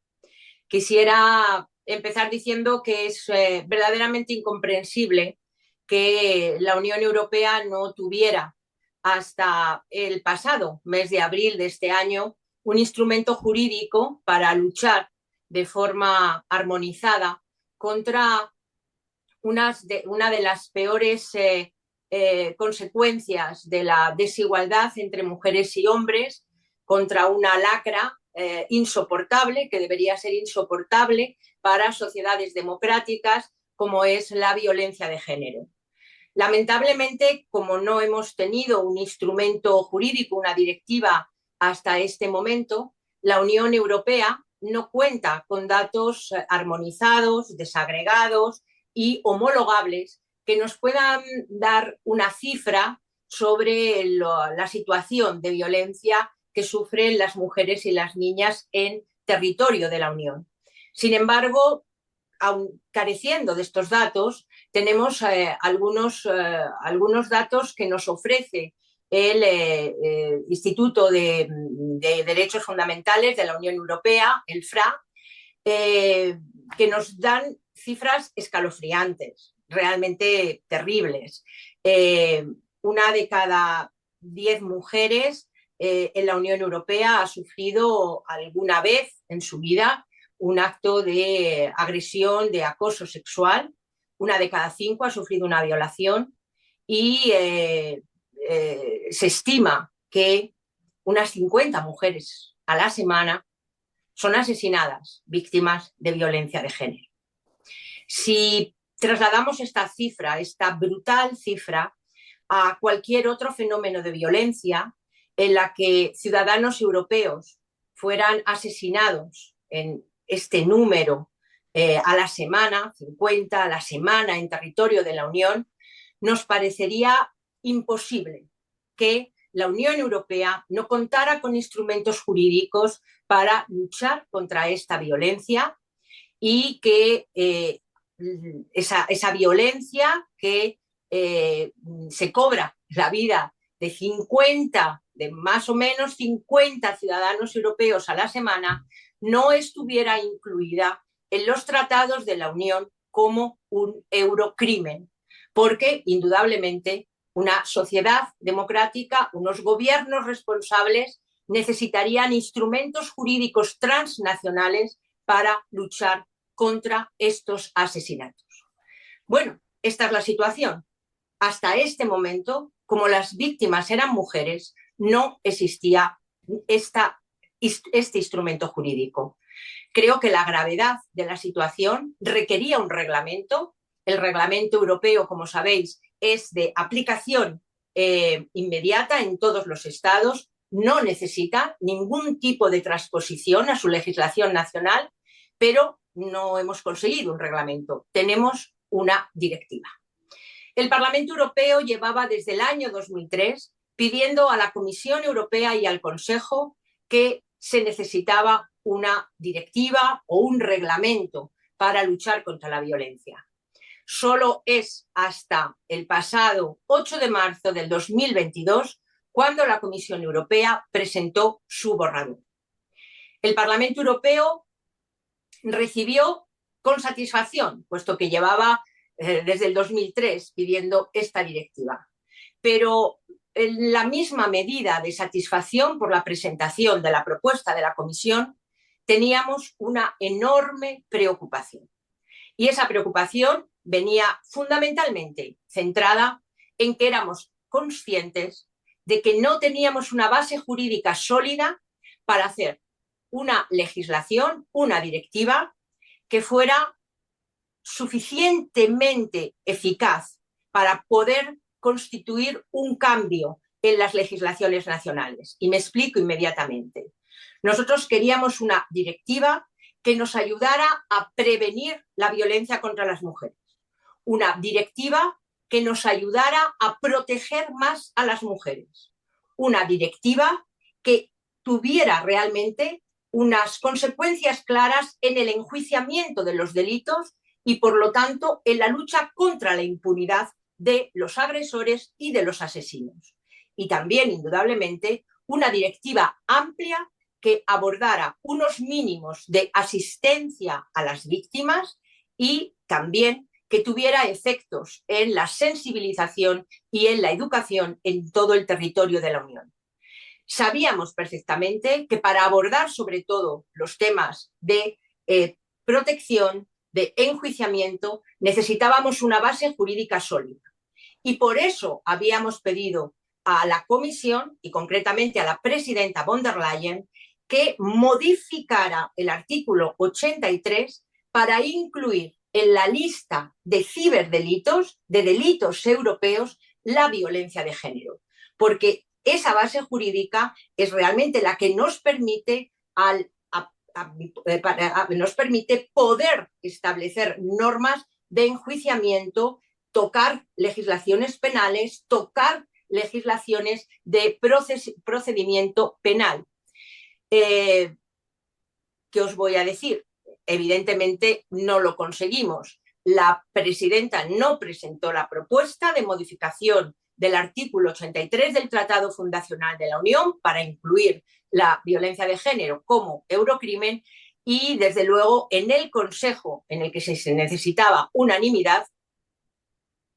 Quisiera empezar diciendo que es verdaderamente incomprensible que la Unión Europea no tuviera hasta el pasado mes de abril de este año un instrumento jurídico para luchar de forma armonizada contra una de las peores consecuencias de la desigualdad entre mujeres y hombres, contra una lacra insoportable, que debería ser insoportable para sociedades democráticas, como es la violencia de género. Lamentablemente, como no hemos tenido un instrumento jurídico, una directiva hasta este momento, la Unión Europea no cuenta con datos armonizados, desagregados y homologables que nos puedan dar una cifra sobre la situación de violencia que sufren las mujeres y las niñas en territorio de la Unión. Sin embargo, aun careciendo de estos datos, tenemos algunos datos que nos ofrece el Instituto de Derechos Fundamentales de la Unión Europea, el FRA, que nos dan cifras escalofriantes, realmente terribles. Una de cada 10 mujeres en la Unión Europea ha sufrido alguna vez en su vida un acto de agresión, de acoso sexual. 1 de cada 5 ha sufrido una violación y se estima que unas 50 mujeres a la semana son asesinadas víctimas de violencia de género. Si trasladamos esta cifra, esta brutal cifra, a cualquier otro fenómeno de violencia en la que ciudadanos europeos fueran asesinados en este número a la semana, 50 a la semana en territorio de la Unión, nos parecería imposible que la Unión Europea no contara con instrumentos jurídicos para luchar contra esta violencia y que esa violencia que se cobra la vida de más o menos 50 ciudadanos europeos a la semana, no estuviera incluida en los tratados de la Unión como un eurocrimen, porque indudablemente una sociedad democrática, unos gobiernos responsables necesitarían instrumentos jurídicos transnacionales para luchar contra estos asesinatos. Bueno, esta es la situación. Hasta este momento, como las víctimas eran mujeres, no existía este instrumento jurídico. Creo que la gravedad de la situación requería un reglamento. El reglamento europeo, como sabéis, es de aplicación inmediata en todos los estados, no necesita ningún tipo de transposición a su legislación nacional, pero no hemos conseguido un reglamento, tenemos una directiva. El Parlamento Europeo llevaba desde el año 2003 pidiendo a la Comisión Europea y al Consejo que se necesitaba una directiva o un reglamento para luchar contra la violencia. Solo es hasta el pasado 8 de marzo del 2022 cuando la Comisión Europea presentó su borrador. El Parlamento Europeo recibió con satisfacción, puesto que llevaba desde el 2003 pidiendo esta directiva. Pero en la misma medida de satisfacción por la presentación de la propuesta de la Comisión, teníamos una enorme preocupación. Y esa preocupación venía fundamentalmente centrada en que éramos conscientes de que no teníamos una base jurídica sólida para hacer una legislación, una directiva que fuera suficientemente eficaz para poder constituir un cambio en las legislaciones nacionales. Y me explico inmediatamente. Nosotros queríamos una directiva que nos ayudara a prevenir la violencia contra las mujeres. Una directiva que nos ayudara a proteger más a las mujeres. Una directiva que tuviera realmente unas consecuencias claras en el enjuiciamiento de los delitos y, por lo tanto, en la lucha contra la impunidad de los agresores y de los asesinos. Y también, indudablemente, una directiva amplia que abordara unos mínimos de asistencia a las víctimas y también que tuviera efectos en la sensibilización y en la educación en todo el territorio de la Unión. Sabíamos perfectamente que para abordar sobre todo los temas de protección, de enjuiciamiento, necesitábamos una base jurídica sólida. Y por eso habíamos pedido a la Comisión y concretamente a la presidenta von der Leyen que modificara el artículo 83 para incluir en la lista de ciberdelitos, de delitos europeos, la violencia de género. Porque esa base jurídica es realmente la que nos permite, nos permite poder establecer normas de enjuiciamiento, tocar legislaciones penales, tocar legislaciones de procedimiento penal. ¿Qué os voy a decir? Evidentemente no lo conseguimos. La presidenta no presentó la propuesta de modificación del artículo 83 del Tratado Fundacional de la Unión para incluir la violencia de género como eurocrimen y, desde luego, en el Consejo, en el que se necesitaba unanimidad,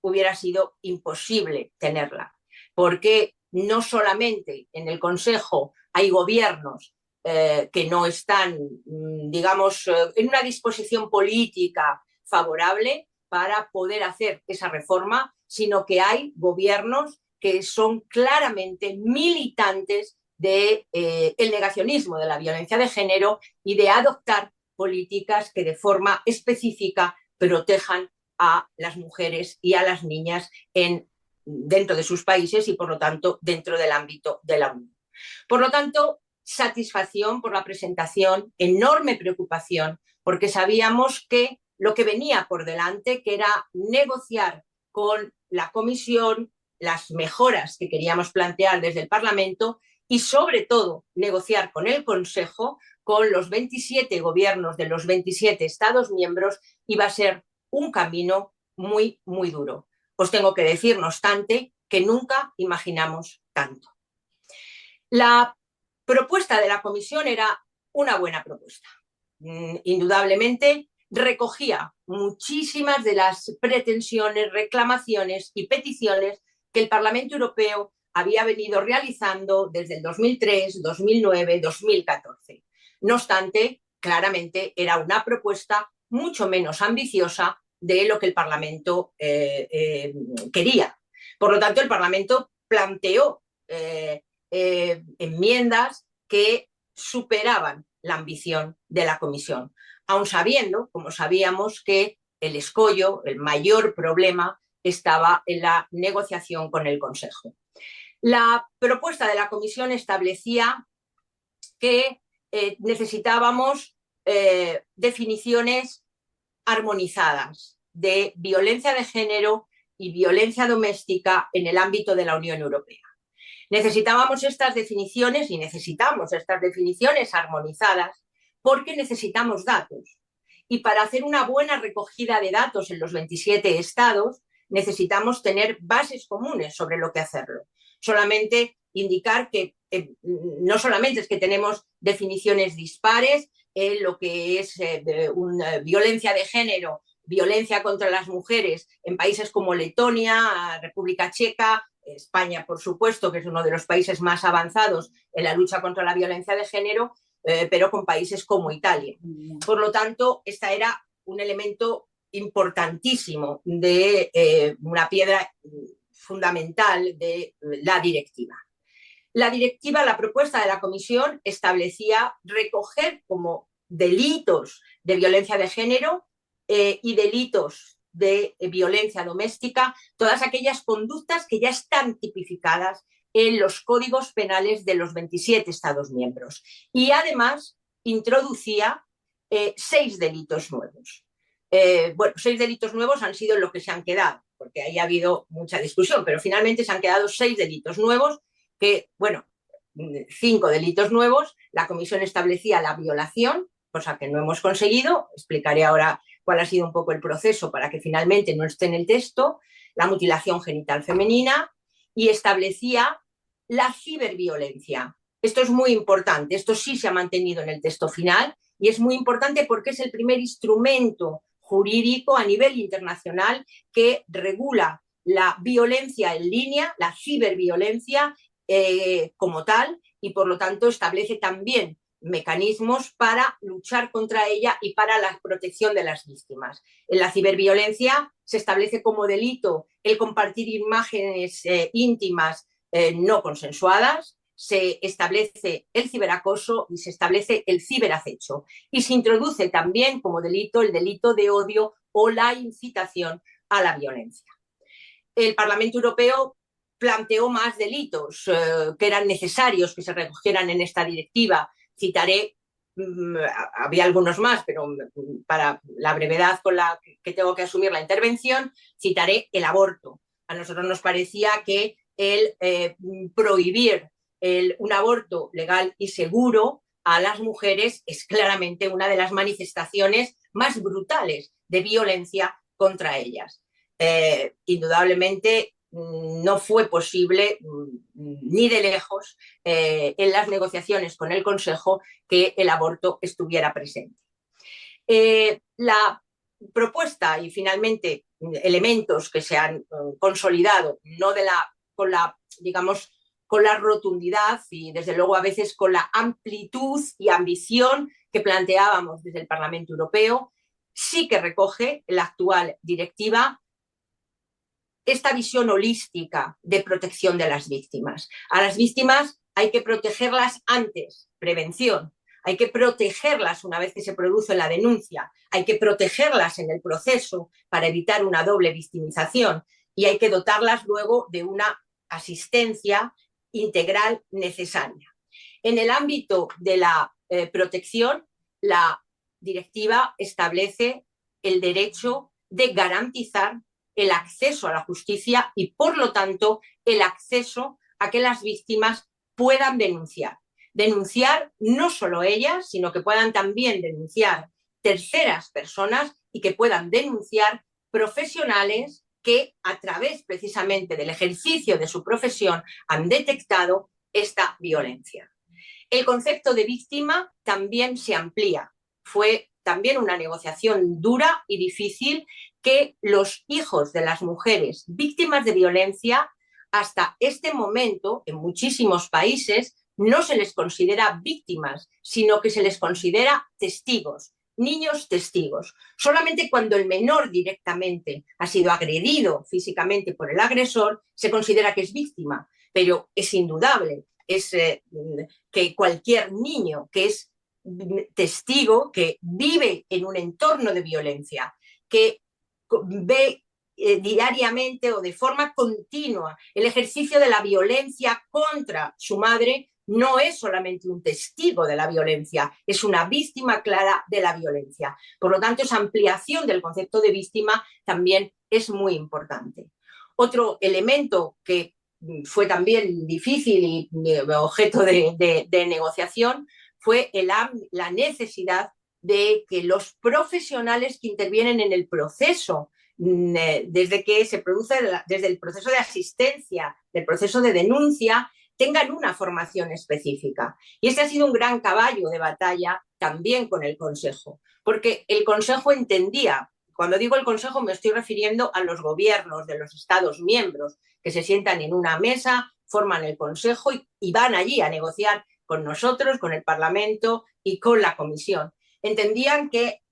hubiera sido imposible tenerla, porque no solamente en el Consejo hay gobiernos que no están, digamos, en una disposición política favorable para poder hacer esa reforma, sino que hay gobiernos que son claramente militantes del negacionismo de la violencia de género y de adoptar políticas que de forma específica protejan a las mujeres y a las niñas dentro de sus países y, por lo tanto, dentro del ámbito de la Unión. Por lo tanto, satisfacción por la presentación, enorme preocupación, porque sabíamos que lo que venía por delante, que era negociar con la Comisión las mejoras que queríamos plantear desde el Parlamento y, sobre todo, negociar con el Consejo, con los 27 gobiernos de los 27 Estados miembros, iba a ser un camino muy, muy duro. Os tengo que decir, no obstante, que nunca imaginamos tanto. La propuesta de la Comisión era una buena propuesta. Indudablemente recogía muchísimas de las pretensiones, reclamaciones y peticiones que el Parlamento Europeo había venido realizando desde el 2003, 2009, 2014. No obstante, claramente era una propuesta mucho menos ambiciosa de lo que el Parlamento quería. Por lo tanto, el Parlamento planteó enmiendas que superaban la ambición de la Comisión, aun sabiendo, como sabíamos, que el escollo, el mayor problema, estaba en la negociación con el Consejo. La propuesta de la Comisión establecía que necesitábamos definiciones armonizadas de violencia de género y violencia doméstica en el ámbito de la Unión Europea. Necesitábamos estas definiciones y necesitamos estas definiciones armonizadas porque necesitamos datos. Y para hacer una buena recogida de datos en los 27 estados necesitamos tener bases comunes sobre lo que hacerlo. Solamente indicar que no solamente es que tenemos definiciones dispares en lo que es violencia de género, violencia contra las mujeres en países como Letonia, República Checa, España, por supuesto, que es uno de los países más avanzados en la lucha contra la violencia de género, pero con países como Italia. Por lo tanto, esta era un elemento importantísimo de una piedra fundamental de la directiva. La propuesta de la Comisión establecía recoger como delitos de violencia de género y delitos de violencia doméstica todas aquellas conductas que ya están tipificadas en los códigos penales de los 27 Estados miembros. Y además introducía 6 delitos nuevos. 6 delitos nuevos han sido lo que se han quedado, porque ahí ha habido mucha discusión, pero finalmente se han quedado 6 delitos nuevos que, 5 delitos nuevos. La Comisión establecía la violación, cosa que no hemos conseguido. Explicaré ahora cuál ha sido un poco el proceso para que finalmente no esté en el texto, la mutilación genital femenina, y establecía la ciberviolencia. Esto es muy importante, esto sí se ha mantenido en el texto final y es muy importante porque es el primer instrumento jurídico a nivel internacional que regula la violencia en línea, la ciberviolencia como tal, y por lo tanto establece también mecanismos para luchar contra ella y para la protección de las víctimas. En la ciberviolencia se establece como delito el compartir imágenes íntimas no consensuadas, se establece el ciberacoso y se establece el ciberacecho. Y se introduce también como delito el delito de odio o la incitación a la violencia. El Parlamento Europeo planteó más delitos que eran necesarios que se recogieran en esta directiva. Citaré, había algunos más, pero para la brevedad con la que tengo que asumir la intervención, citaré el aborto. A nosotros nos parecía que el prohibir un aborto legal y seguro a las mujeres es claramente una de las manifestaciones más brutales de violencia contra ellas. Indudablemente no fue posible ni de lejos en las negociaciones con el Consejo que el aborto estuviera presente. La propuesta y finalmente elementos que se han consolidado, no con la, digamos, con la rotundidad y desde luego a veces con la amplitud y ambición que planteábamos desde el Parlamento Europeo. Sí que recoge la actual directiva esta visión holística de protección de las víctimas. A las víctimas hay que protegerlas antes, prevención. Hay que protegerlas una vez que se produce la denuncia. Hay que protegerlas en el proceso para evitar una doble victimización. Y hay que dotarlas luego de una asistencia integral necesaria. En el ámbito de la protección, la directiva establece el derecho de garantizar el acceso a la justicia y, por lo tanto, el acceso a que las víctimas puedan denunciar. Denunciar no solo ellas, sino que puedan también denunciar terceras personas y que puedan denunciar profesionales que, a través precisamente del ejercicio de su profesión, han detectado esta violencia. El concepto de víctima también se amplía. Fue también una negociación dura y difícil que los hijos de las mujeres víctimas de violencia, hasta este momento, en muchísimos países, no se les considera víctimas, sino que se les considera testigos, niños testigos. Solamente cuando el menor directamente ha sido agredido físicamente por el agresor, se considera que es víctima, pero es indudable, que cualquier niño que es testigo, que vive en un entorno de violencia, que ve diariamente o de forma continua el ejercicio de la violencia contra su madre, no es solamente un testigo de la violencia, es una víctima clara de la violencia. Por lo tanto, esa ampliación del concepto de víctima también es muy importante. Otro elemento que fue también difícil y objeto de negociación fue la necesidad de que los profesionales que intervienen en el proceso, desde que se produce, desde el proceso de asistencia, del proceso de denuncia, tengan una formación específica. Y este ha sido un gran caballo de batalla también con el Consejo, porque el Consejo entendía, cuando digo el Consejo me estoy refiriendo a los gobiernos de los Estados miembros, que se sientan en una mesa, forman el Consejo y van allí a negociar con nosotros, con el Parlamento y con la Comisión. Entendían que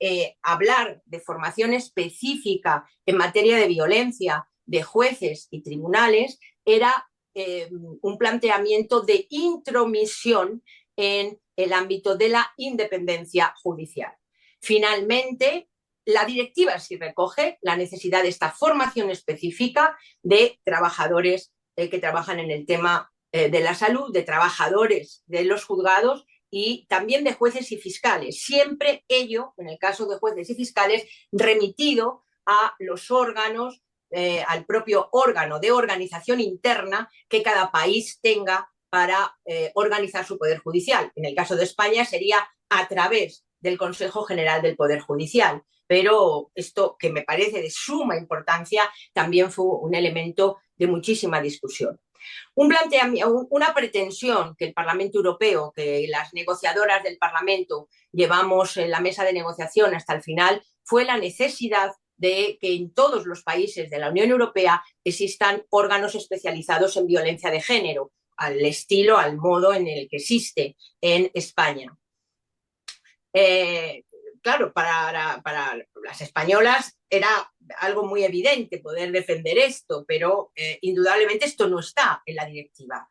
hablar de formación específica en materia de violencia de jueces y tribunales era un planteamiento de intromisión en el ámbito de la independencia judicial. Finalmente, la directiva sí recoge la necesidad de esta formación específica de trabajadores que trabajan en el tema de la salud, de trabajadores de los juzgados y también de jueces y fiscales. Siempre ello, en el caso de jueces y fiscales, remitido a los órganos, al propio órgano de organización interna que cada país tenga para organizar su poder judicial. En el caso de España sería a través del Consejo General del Poder Judicial. Pero esto, que me parece de suma importancia, también fue un elemento de muchísima discusión. Una pretensión que el Parlamento Europeo, que las negociadoras del Parlamento llevamos en la mesa de negociación hasta el final, fue la necesidad de que en todos los países de la Unión Europea existan órganos especializados en violencia de género, al estilo, al modo en el que existe en España. Claro, para las españolas era algo muy evidente poder defender esto, pero indudablemente esto no está en la directiva,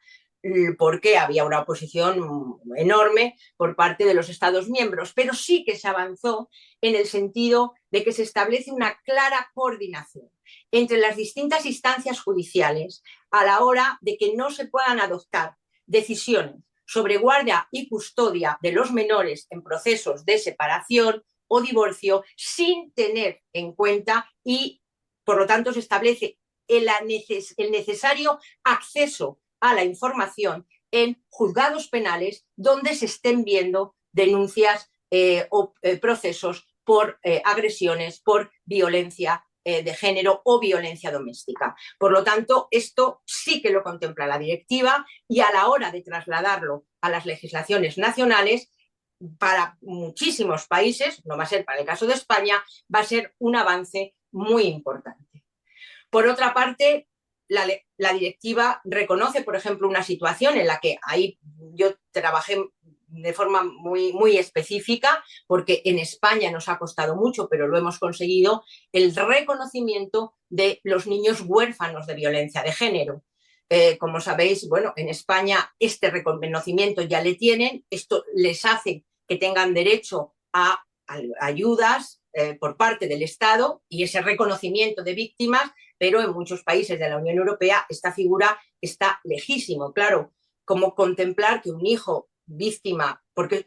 porque había una oposición enorme por parte de los Estados miembros, pero sí que se avanzó en el sentido de que se establece una clara coordinación entre las distintas instancias judiciales a la hora de que no se puedan adoptar decisiones sobre guardia y custodia de los menores en procesos de separación o divorcio sin tener en cuenta y, por lo tanto, se establece el necesario acceso a la información en juzgados penales donde se estén viendo denuncias o procesos por agresiones, por violencia de género o violencia doméstica. Por lo tanto, esto sí que lo contempla la directiva y a la hora de trasladarlo a las legislaciones nacionales, para muchísimos países, no va a ser para el caso de España, va a ser un avance muy importante. Por otra parte, la directiva reconoce, por ejemplo, una situación en la que ahí yo trabajé de forma muy específica, porque en España nos ha costado mucho, pero lo hemos conseguido, el reconocimiento de los niños huérfanos de violencia de género. Como sabéis, bueno, en España este reconocimiento ya le tienen, esto les hace que tengan derecho a ayudas por parte del Estado y ese reconocimiento de víctimas, pero en muchos países de la Unión Europea esta figura está lejísimo. Claro, como contemplar que un hijo víctima porque,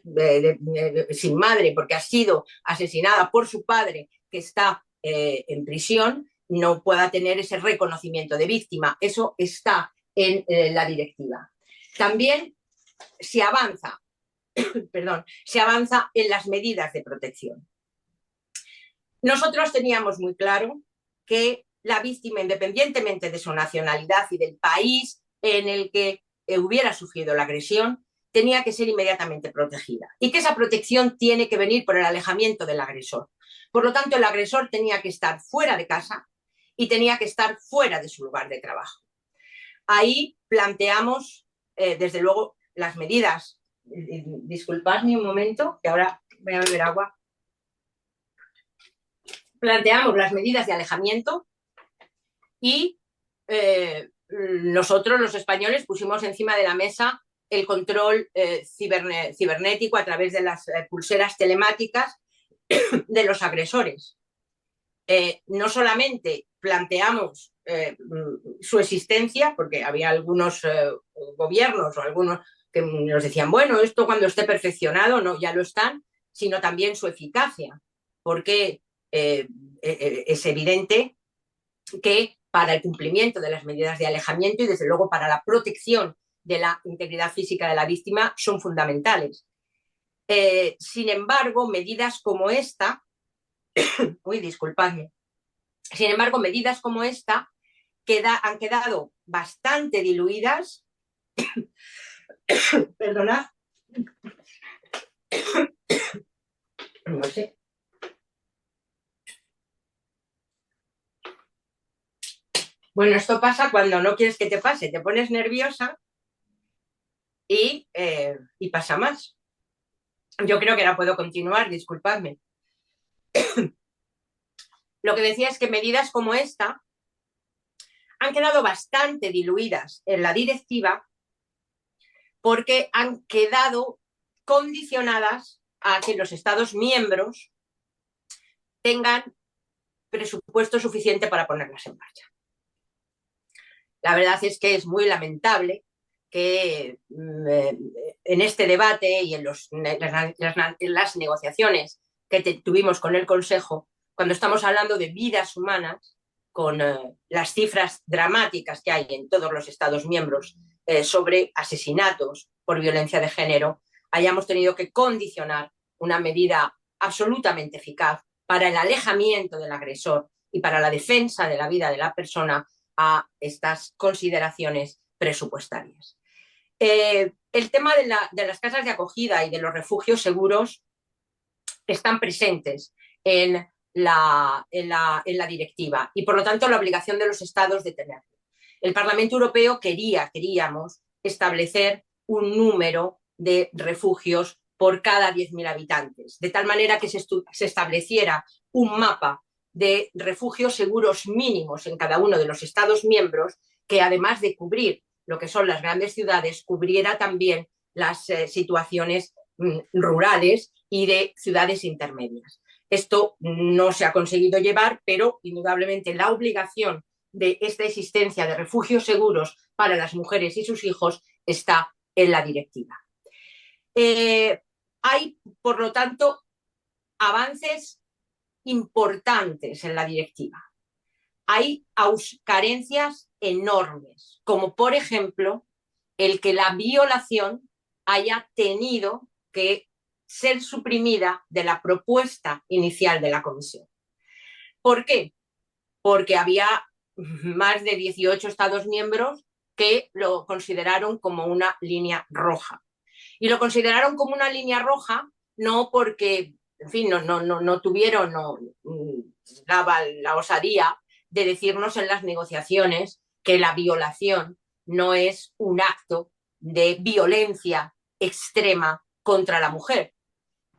sin madre porque ha sido asesinada por su padre que está en prisión, no pueda tener ese reconocimiento de víctima. Eso está en la directiva. También se avanza, se avanza en las medidas de protección. Nosotros teníamos muy claro que la víctima, independientemente de su nacionalidad y del país en el que hubiera sufrido la agresión, tenía que ser inmediatamente protegida y que esa protección tiene que venir por el alejamiento del agresor. Por lo tanto, el agresor tenía que estar fuera de casa y tenía que estar fuera de su lugar de trabajo. Ahí planteamos, desde luego, las medidas. Disculpadme un momento, que ahora voy a beber agua. Planteamos las medidas de alejamiento y nosotros, los españoles, pusimos encima de la mesa el control cibernético a través de las pulseras telemáticas de los agresores. No solamente planteamos su existencia, porque había algunos gobiernos o algunos que nos decían, bueno, esto cuando esté perfeccionado, no, ya lo están, sino también su eficacia, porque es evidente que para el cumplimiento de las medidas de alejamiento y desde luego para la protección de la integridad física de la víctima son fundamentales. Sin embargo, medidas como esta, disculpadme, sin embargo, medidas como esta han quedado bastante diluidas. Perdonad. No sé. Bueno, esto pasa cuando no quieres que te pase, te pones nerviosa y pasa más. Yo creo que ahora puedo continuar, disculpadme. Lo que decía es que medidas como esta han quedado bastante diluidas en la directiva porque han quedado condicionadas a que los Estados miembros tengan presupuesto suficiente para ponerlas en marcha. La verdad es que es muy lamentable que en este debate y en las negociaciones que tuvimos con el Consejo, cuando estamos hablando de vidas humanas, con las cifras dramáticas que hay en todos los Estados miembros sobre asesinatos por violencia de género, hayamos tenido que condicionar una medida absolutamente eficaz para el alejamiento del agresor y para la defensa de la vida de la persona a estas consideraciones presupuestarias. El tema de las casas de acogida y de los refugios seguros están presentes en la directiva y por lo tanto la obligación de los Estados de tenerlo. El Parlamento Europeo queríamos establecer un número de refugios por cada 10.000 habitantes, de tal manera que se estableciera un mapa de refugios seguros mínimos en cada uno de los Estados miembros, que además de cubrir lo que son las grandes ciudades, cubriera también las situaciones rurales y de ciudades intermedias. Esto no se ha conseguido llevar, pero indudablemente la obligación de esta existencia de refugios seguros para las mujeres y sus hijos está en la directiva. Hay, por lo tanto, avances importantes en la directiva. Hay carencias enormes, como por ejemplo el que la violación haya tenido que ser suprimida de la propuesta inicial de la Comisión. ¿Por qué? Porque había más de 18 Estados miembros que lo consideraron como una línea roja. Y lo consideraron como una línea roja no porque, en fin, no tuvieron la osadía de decirnos en las negociaciones que la violación no es un acto de violencia extrema contra la mujer,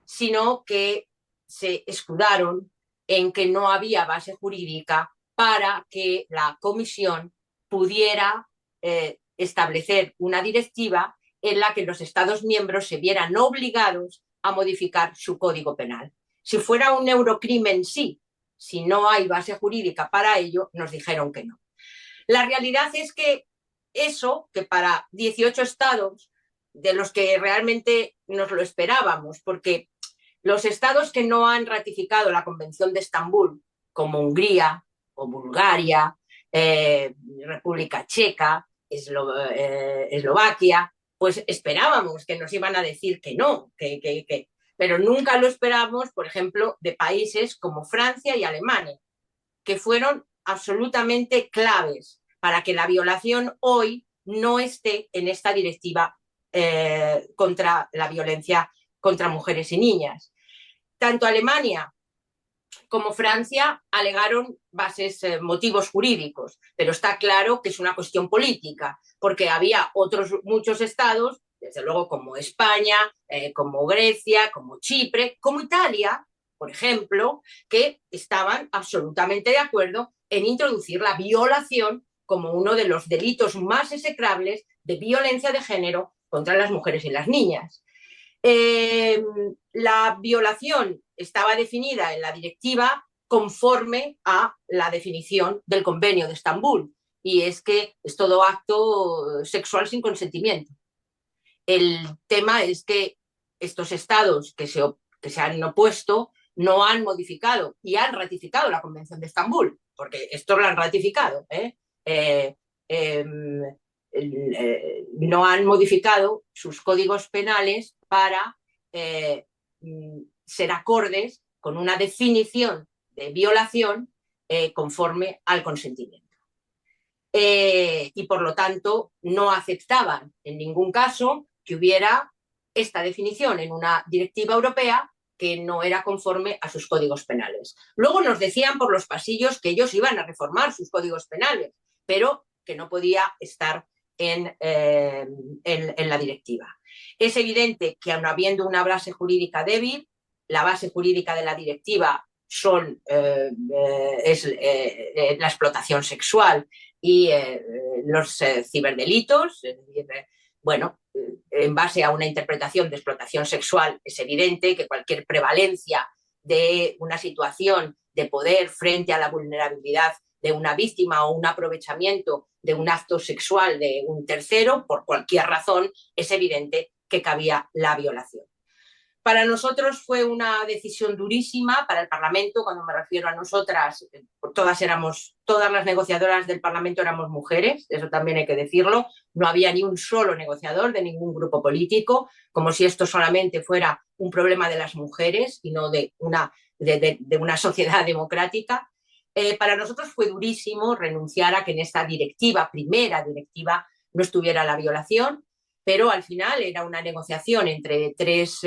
sino que se escudaron en que no había base jurídica para que la comisión pudiera establecer una directiva en la que los Estados miembros se vieran obligados a modificar su código penal. Si fuera un eurocrimen, sí. Si no hay base jurídica para ello, nos dijeron que no. La realidad es que eso, que para 18 estados, de los que realmente nos lo esperábamos, porque los estados que no han ratificado la Convención de Estambul, como Hungría o Bulgaria, República Checa, Eslovaquia, pues esperábamos que nos iban a decir que no, pero nunca lo esperamos, por ejemplo, de países como Francia y Alemania, que fueron absolutamente claves para que la violación hoy no esté en esta directiva contra la violencia contra mujeres y niñas. Tanto Alemania como Francia alegaron motivos jurídicos, pero está claro que es una cuestión política, porque había muchos estados, desde luego como España, como Grecia, como Chipre, como Italia, por ejemplo, que estaban absolutamente de acuerdo en introducir la violación como uno de los delitos más execrables de violencia de género contra las mujeres y las niñas. La violación estaba definida en la directiva conforme a la definición del Convenio de Estambul, y es que es todo acto sexual sin consentimiento. El tema es que estos estados que se han opuesto no han modificado y han ratificado la Convención de Estambul, porque esto lo han ratificado, no han modificado sus códigos penales para ser acordes con una definición de violación conforme al consentimiento. Y por lo tanto no aceptaban en ningún caso que hubiera esta definición en una directiva europea que no era conforme a sus códigos penales. Luego nos decían por los pasillos que ellos iban a reformar sus códigos penales, pero que no podía estar en la directiva. Es evidente que aun habiendo una base jurídica débil, la base jurídica de la directiva es la explotación sexual y los ciberdelitos. Es decir, bueno, en base a una interpretación de explotación sexual es evidente que cualquier prevalencia de una situación de poder frente a la vulnerabilidad de una víctima o un aprovechamiento de un acto sexual de un tercero, por cualquier razón, es evidente que cabía la violación. Para nosotros fue una decisión durísima, para el Parlamento, cuando me refiero a nosotras, todas las negociadoras del Parlamento éramos mujeres, eso también hay que decirlo, no había ni un solo negociador de ningún grupo político, como si esto solamente fuera un problema de las mujeres y no de una sociedad democrática. Para nosotros fue durísimo renunciar a que en esta primera directiva, no estuviera la violación, pero al final era una negociación entre tres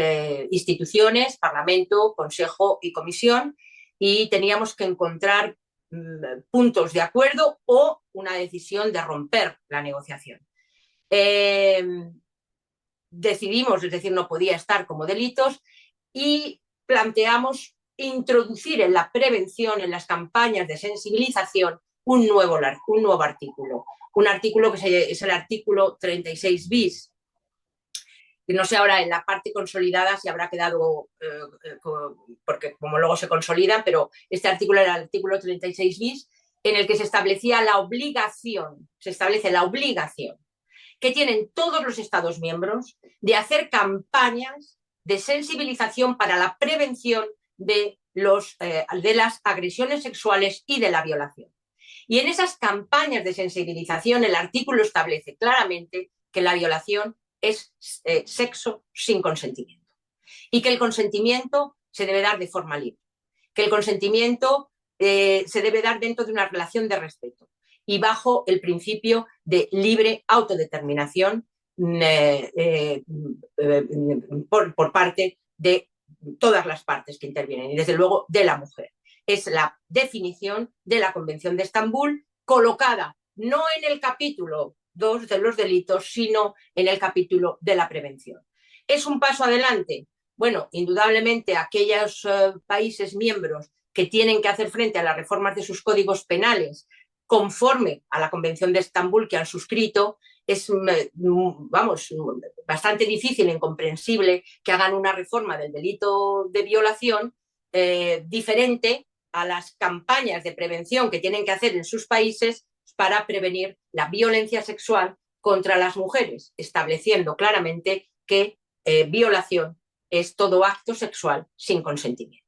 instituciones, Parlamento, Consejo y Comisión, y teníamos que encontrar puntos de acuerdo o una decisión de romper la negociación. Decidimos, es decir, no podía estar como delitos, y planteamos introducir en la prevención, en las campañas de sensibilización, un nuevo artículo. Un artículo que es el artículo 36 bis. No sé ahora en la parte consolidada si habrá quedado, porque como luego se consolidan, pero este artículo era el artículo 36 bis, en el que se establece la obligación que tienen todos los Estados miembros de hacer campañas de sensibilización para la prevención de las agresiones sexuales y de la violación. Y en esas campañas de sensibilización el artículo establece claramente que la violación es sexo sin consentimiento y que el consentimiento se debe dar de forma libre, que el consentimiento se debe dar dentro de una relación de respeto y bajo el principio de libre autodeterminación por parte de todas las partes que intervienen y desde luego de la mujer. Es la definición de la Convención de Estambul colocada no en el capítulo 2 de los delitos, sino en el capítulo de la prevención. ¿Es un paso adelante? Bueno, indudablemente aquellos países miembros que tienen que hacer frente a las reformas de sus códigos penales conforme a la Convención de Estambul que han suscrito, es, vamos, bastante difícil e incomprensible que hagan una reforma del delito de violación diferente a las campañas de prevención que tienen que hacer en sus países para prevenir la violencia sexual contra las mujeres, estableciendo claramente que violación es todo acto sexual sin consentimiento.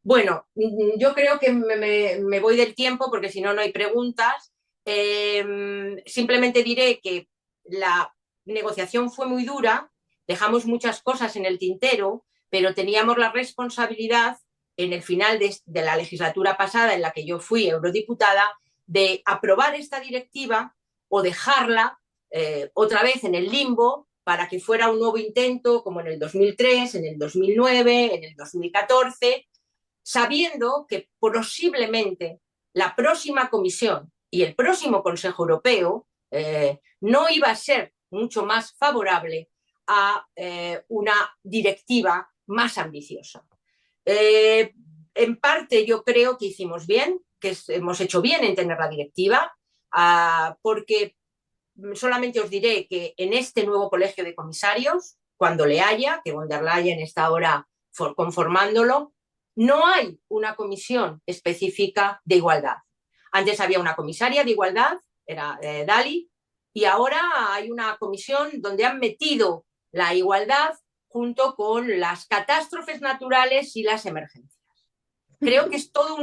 Bueno, yo creo que me voy del tiempo porque si no, no hay preguntas. Simplemente diré que la negociación fue muy dura, dejamos muchas cosas en el tintero, pero teníamos la responsabilidad en el final de la legislatura pasada, en la que yo fui eurodiputada, de aprobar esta directiva o dejarla otra vez en el limbo para que fuera un nuevo intento, como en el 2003, en el 2009, en el 2014, sabiendo que posiblemente la próxima Comisión y el próximo Consejo Europeo no iba a ser mucho más favorable a una directiva más ambiciosa. En parte yo creo que hicimos bien, que hemos hecho bien en tener la directiva, porque solamente os diré que en este nuevo colegio de comisarios, cuando le haya, que von der Leyen está ahora conformándolo, no hay una comisión específica de igualdad. Antes había una comisaria de igualdad, era Dalli, y ahora hay una comisión donde han metido la igualdad junto con las catástrofes naturales y las emergencias. Creo que es toda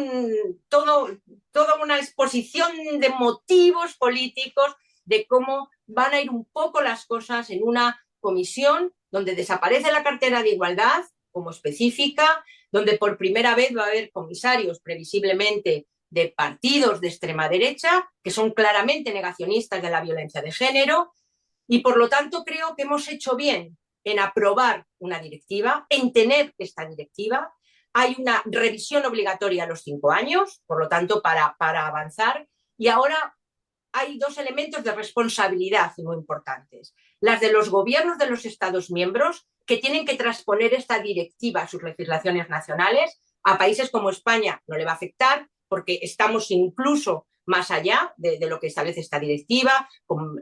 una exposición de motivos políticos de cómo van a ir un poco las cosas en una comisión donde desaparece la cartera de igualdad como específica, donde por primera vez va a haber comisarios previsiblemente de partidos de extrema derecha, que son claramente negacionistas de la violencia de género, y por lo tanto creo que hemos hecho bien en aprobar una directiva, en tener esta directiva. Hay una revisión obligatoria a los 5 años, por lo tanto, para avanzar, y ahora hay 2 elementos de responsabilidad muy importantes. Las de los gobiernos de los Estados miembros, que tienen que transponer esta directiva a sus legislaciones nacionales. A países como España no le va a afectar, porque estamos incluso más allá de lo que establece esta directiva, con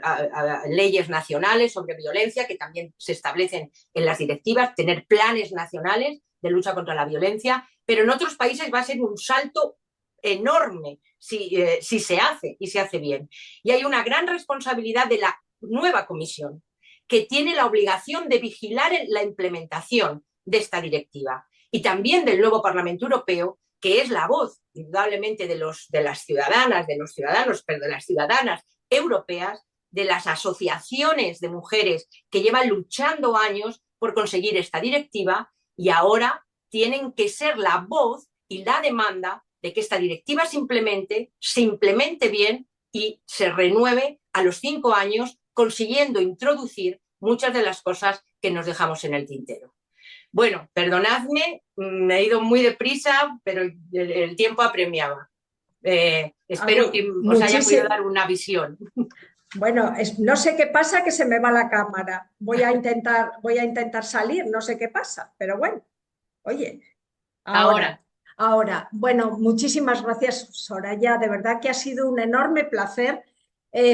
leyes nacionales sobre violencia que también se establecen en las directivas, tener planes nacionales de lucha contra la violencia, pero en otros países va a ser un salto enorme si se hace y se hace bien. Y hay una gran responsabilidad de la nueva comisión, que tiene la obligación de vigilar la implementación de esta directiva, y también del nuevo Parlamento Europeo, que es la voz, indudablemente, de las ciudadanas, de los ciudadanos, pero de las ciudadanas europeas, de las asociaciones de mujeres que llevan luchando años por conseguir esta directiva, y ahora tienen que ser la voz y la demanda de que esta directiva se implemente bien y se renueve a los 5 años, consiguiendo introducir muchas de las cosas que nos dejamos en el tintero. Bueno, perdonadme, me he ido muy deprisa, pero el tiempo apremiaba. Espero que os haya podido dar una visión. Bueno, no sé qué pasa, que se me va la cámara. Voy a intentar salir, no sé qué pasa, pero bueno, oye, ahora. Bueno, muchísimas gracias, Soraya, de verdad que ha sido un enorme placer.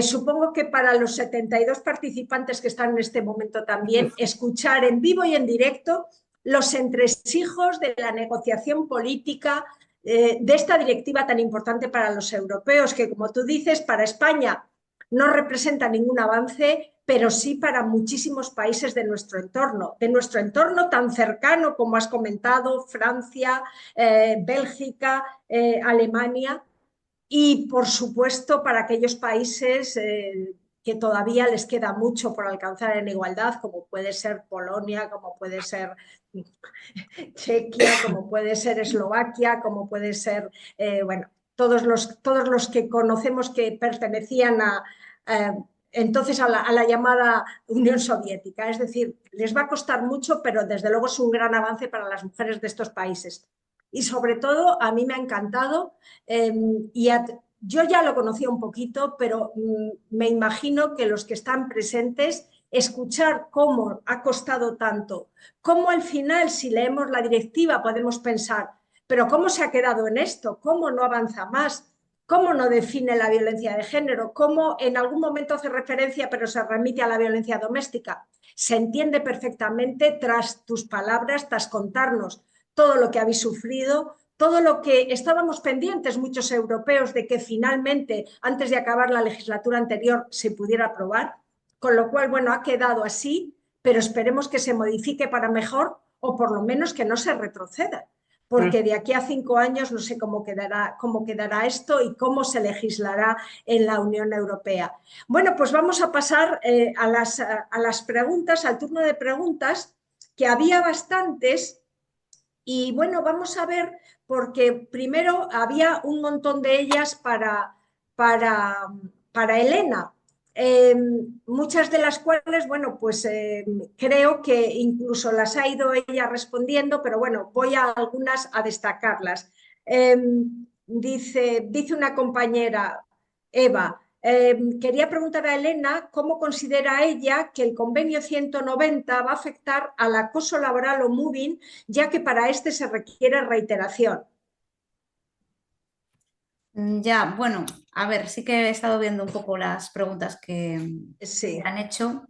Supongo que para los 72 participantes que están en este momento también, escuchar en vivo y en directo los entresijos de la negociación política de esta directiva tan importante para los europeos, que, como tú dices, para España no representa ningún avance, pero sí para muchísimos países de nuestro entorno tan cercano como has comentado, Francia, Bélgica, Alemania, y por supuesto para aquellos países que todavía les queda mucho por alcanzar en igualdad, como puede ser Polonia, como puede ser Chequia, como puede ser Eslovaquia, como puede ser, bueno, todos los que conocemos que pertenecían entonces a la llamada Unión Soviética. Es decir, les va a costar mucho, pero desde luego es un gran avance para las mujeres de estos países. Y sobre todo, a mí me ha encantado yo ya lo conocía un poquito, pero me imagino que los que están presentes, escuchar cómo ha costado tanto, cómo al final, si leemos la directiva, podemos pensar, pero ¿cómo se ha quedado en esto? ¿Cómo no avanza más? ¿Cómo no define la violencia de género? ¿Cómo en algún momento hace referencia, pero se remite a la violencia doméstica? Se entiende perfectamente tras tus palabras, tras contarnos todo lo que habéis sufrido, todo lo que estábamos pendientes muchos europeos de que finalmente, antes de acabar la legislatura anterior, se pudiera aprobar, con lo cual, bueno, ha quedado así, pero esperemos que se modifique para mejor o por lo menos que no se retroceda, porque de aquí a 5 años no sé cómo quedará esto y cómo se legislará en la Unión Europea. Bueno, pues vamos a pasar a las preguntas, al turno de preguntas, que había bastantes. Y bueno, vamos a ver, porque primero había un montón de ellas para, para Elena, muchas de las cuales, bueno, pues creo que incluso las ha ido ella respondiendo, pero bueno, voy a algunas a destacarlas. Eh, dice una compañera, Eva, quería preguntar a Elena cómo considera ella que el convenio 190 va a afectar al acoso laboral o moving, ya que para este se requiere reiteración. Ya, bueno, a ver, sí que he estado viendo un poco las preguntas que Sí, han hecho,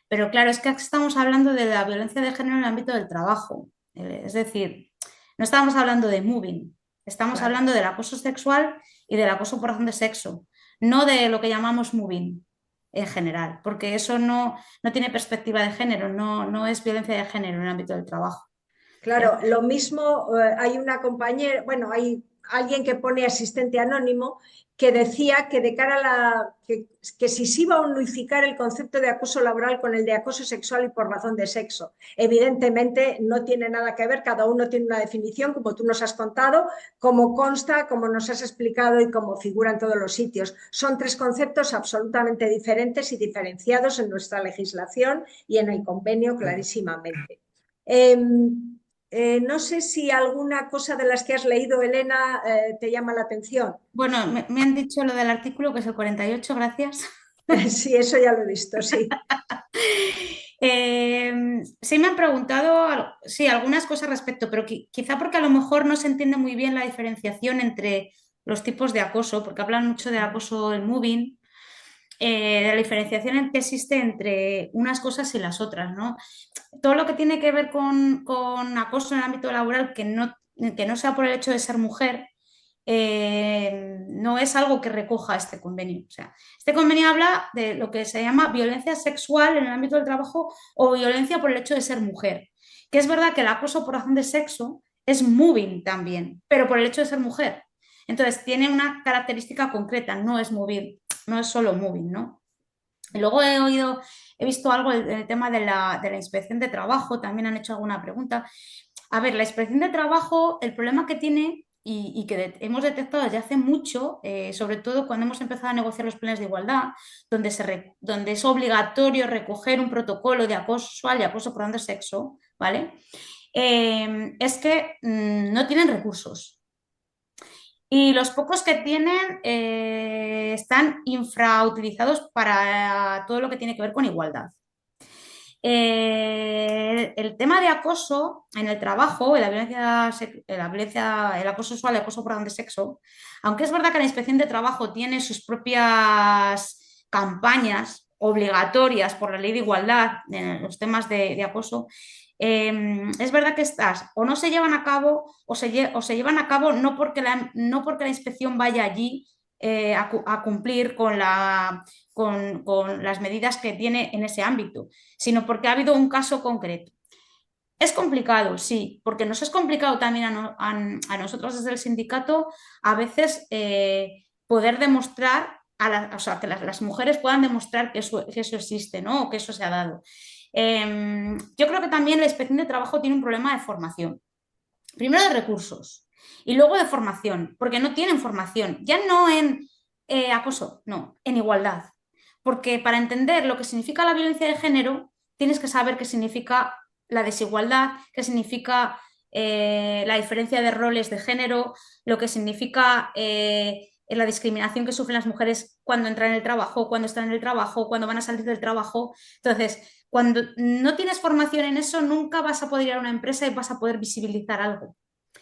pero claro, es que estamos hablando de la violencia de género en el ámbito del trabajo. Es decir, no estamos hablando de moving, estamos claro. hablando del acoso sexual y del acoso por razón de sexo, no de lo que llamamos moving en general, porque eso no tiene perspectiva de género, no es violencia de género en el ámbito del trabajo. Claro, lo mismo, hay una compañera, bueno, hay alguien que pone asistente anónimo que decía que de cara a que si se iba a unificar el concepto de acoso laboral con el de acoso sexual y por razón de sexo. Evidentemente no tiene nada que ver, cada uno tiene una definición, como tú nos has contado, como consta, como nos has explicado y como figura en todos los sitios. Son tres conceptos absolutamente diferentes y diferenciados en nuestra legislación y en el convenio clarísimamente. Eh, no sé si alguna cosa de las que has leído, Elena, te llama la atención. Bueno, me han dicho lo del artículo, que es el 48, gracias. Sí, eso ya lo he visto, sí. Sí me han preguntado, sí, algunas cosas respecto, pero quizá porque a lo mejor no se entiende muy bien la diferenciación entre los tipos de acoso, porque hablan mucho de acoso en moving, de la diferenciación que existe entre unas cosas y las otras, ¿no? Todo lo que tiene que ver con acoso en el ámbito laboral que no sea por el hecho de ser mujer, no es algo que recoja este convenio. O sea, este convenio habla de lo que se llama violencia sexual en el ámbito del trabajo o violencia por el hecho de ser mujer. Que es verdad que el acoso por razón de sexo es moving también, pero por el hecho de ser mujer. Entonces, tiene una característica concreta, no es moving, no es solo moving, ¿no? Y luego he visto algo el tema de la inspección de trabajo, también han hecho alguna pregunta. A ver, la inspección de trabajo, el problema que tiene y que hemos detectado desde hace mucho, sobre todo cuando hemos empezado a negociar los planes de igualdad, donde es obligatorio recoger un protocolo de acoso sexual y acoso por razón de sexo, ¿vale? Es que no tienen recursos. Y los pocos que tienen están infrautilizados para todo lo que tiene que ver con igualdad. El tema de acoso en el trabajo, el acoso sexual, el acoso por razón de sexo, aunque es verdad que la Inspección de Trabajo tiene sus propias campañas obligatorias por la ley de igualdad en los temas de acoso, es verdad que estas o no se llevan a cabo o se llevan a cabo no porque no porque la inspección vaya allí a cumplir con las medidas que tiene en ese ámbito, sino porque ha habido un caso concreto. Es complicado, sí, porque nos es complicado también a nosotros desde el sindicato a veces poder demostrar, o sea, que las mujeres puedan demostrar que eso existe, ¿no? O que eso se ha dado. Yo creo que también la inspección de trabajo tiene un problema de formación. Primero de recursos y luego de formación, porque no tienen formación, ya no en acoso, no, en igualdad. Porque para entender lo que significa la violencia de género, tienes que saber qué significa la desigualdad, qué significa la diferencia de roles de género, lo que significa la discriminación que sufren las mujeres cuando entran en el trabajo, cuando están en el trabajo, cuando van a salir del trabajo. Entonces, cuando no tienes formación en eso, nunca vas a poder ir a una empresa y vas a poder visibilizar algo.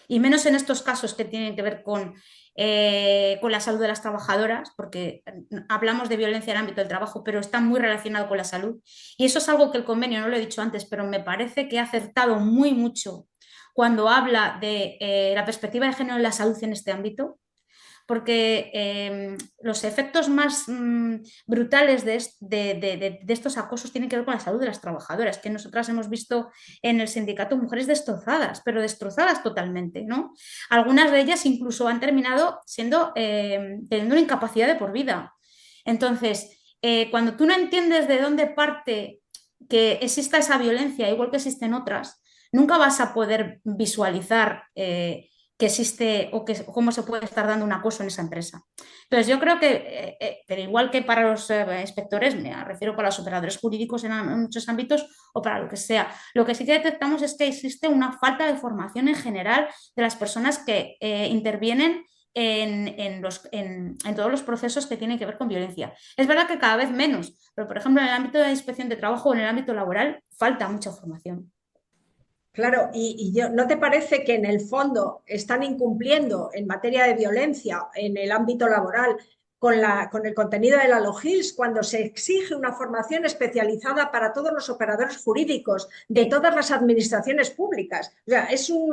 Y menos en estos casos que tienen que ver con la salud de las trabajadoras, porque hablamos de violencia en el ámbito del trabajo, pero está muy relacionado con la salud. Y eso es algo que el convenio, no lo he dicho antes, pero me parece que ha acertado muy mucho cuando habla de la perspectiva de género en la salud en este ámbito, porque los efectos más brutales de estos acosos tienen que ver con la salud de las trabajadoras, que nosotras hemos visto en el sindicato mujeres destrozadas, pero destrozadas totalmente, ¿no? Algunas de ellas incluso han terminado teniendo una incapacidad de por vida. Entonces, cuando tú no entiendes de dónde parte que exista esa violencia, igual que existen otras, nunca vas a poder visualizar que existe o cómo se puede estar dando un acoso en esa empresa. Entonces, yo creo que, pero igual que para los inspectores, me refiero para los operadores jurídicos en muchos ámbitos o para lo que sea, lo que sí que detectamos es que existe una falta de formación en general de las personas que intervienen en todos los procesos que tienen que ver con violencia. Es verdad que cada vez menos, pero por ejemplo en el ámbito de la inspección de trabajo o en el ámbito laboral falta mucha formación. Claro, ¿no te parece que en el fondo están incumpliendo en materia de violencia en el ámbito laboral con el contenido de la LOGILS cuando se exige una formación especializada para todos los operadores jurídicos de todas las administraciones públicas? O sea, es un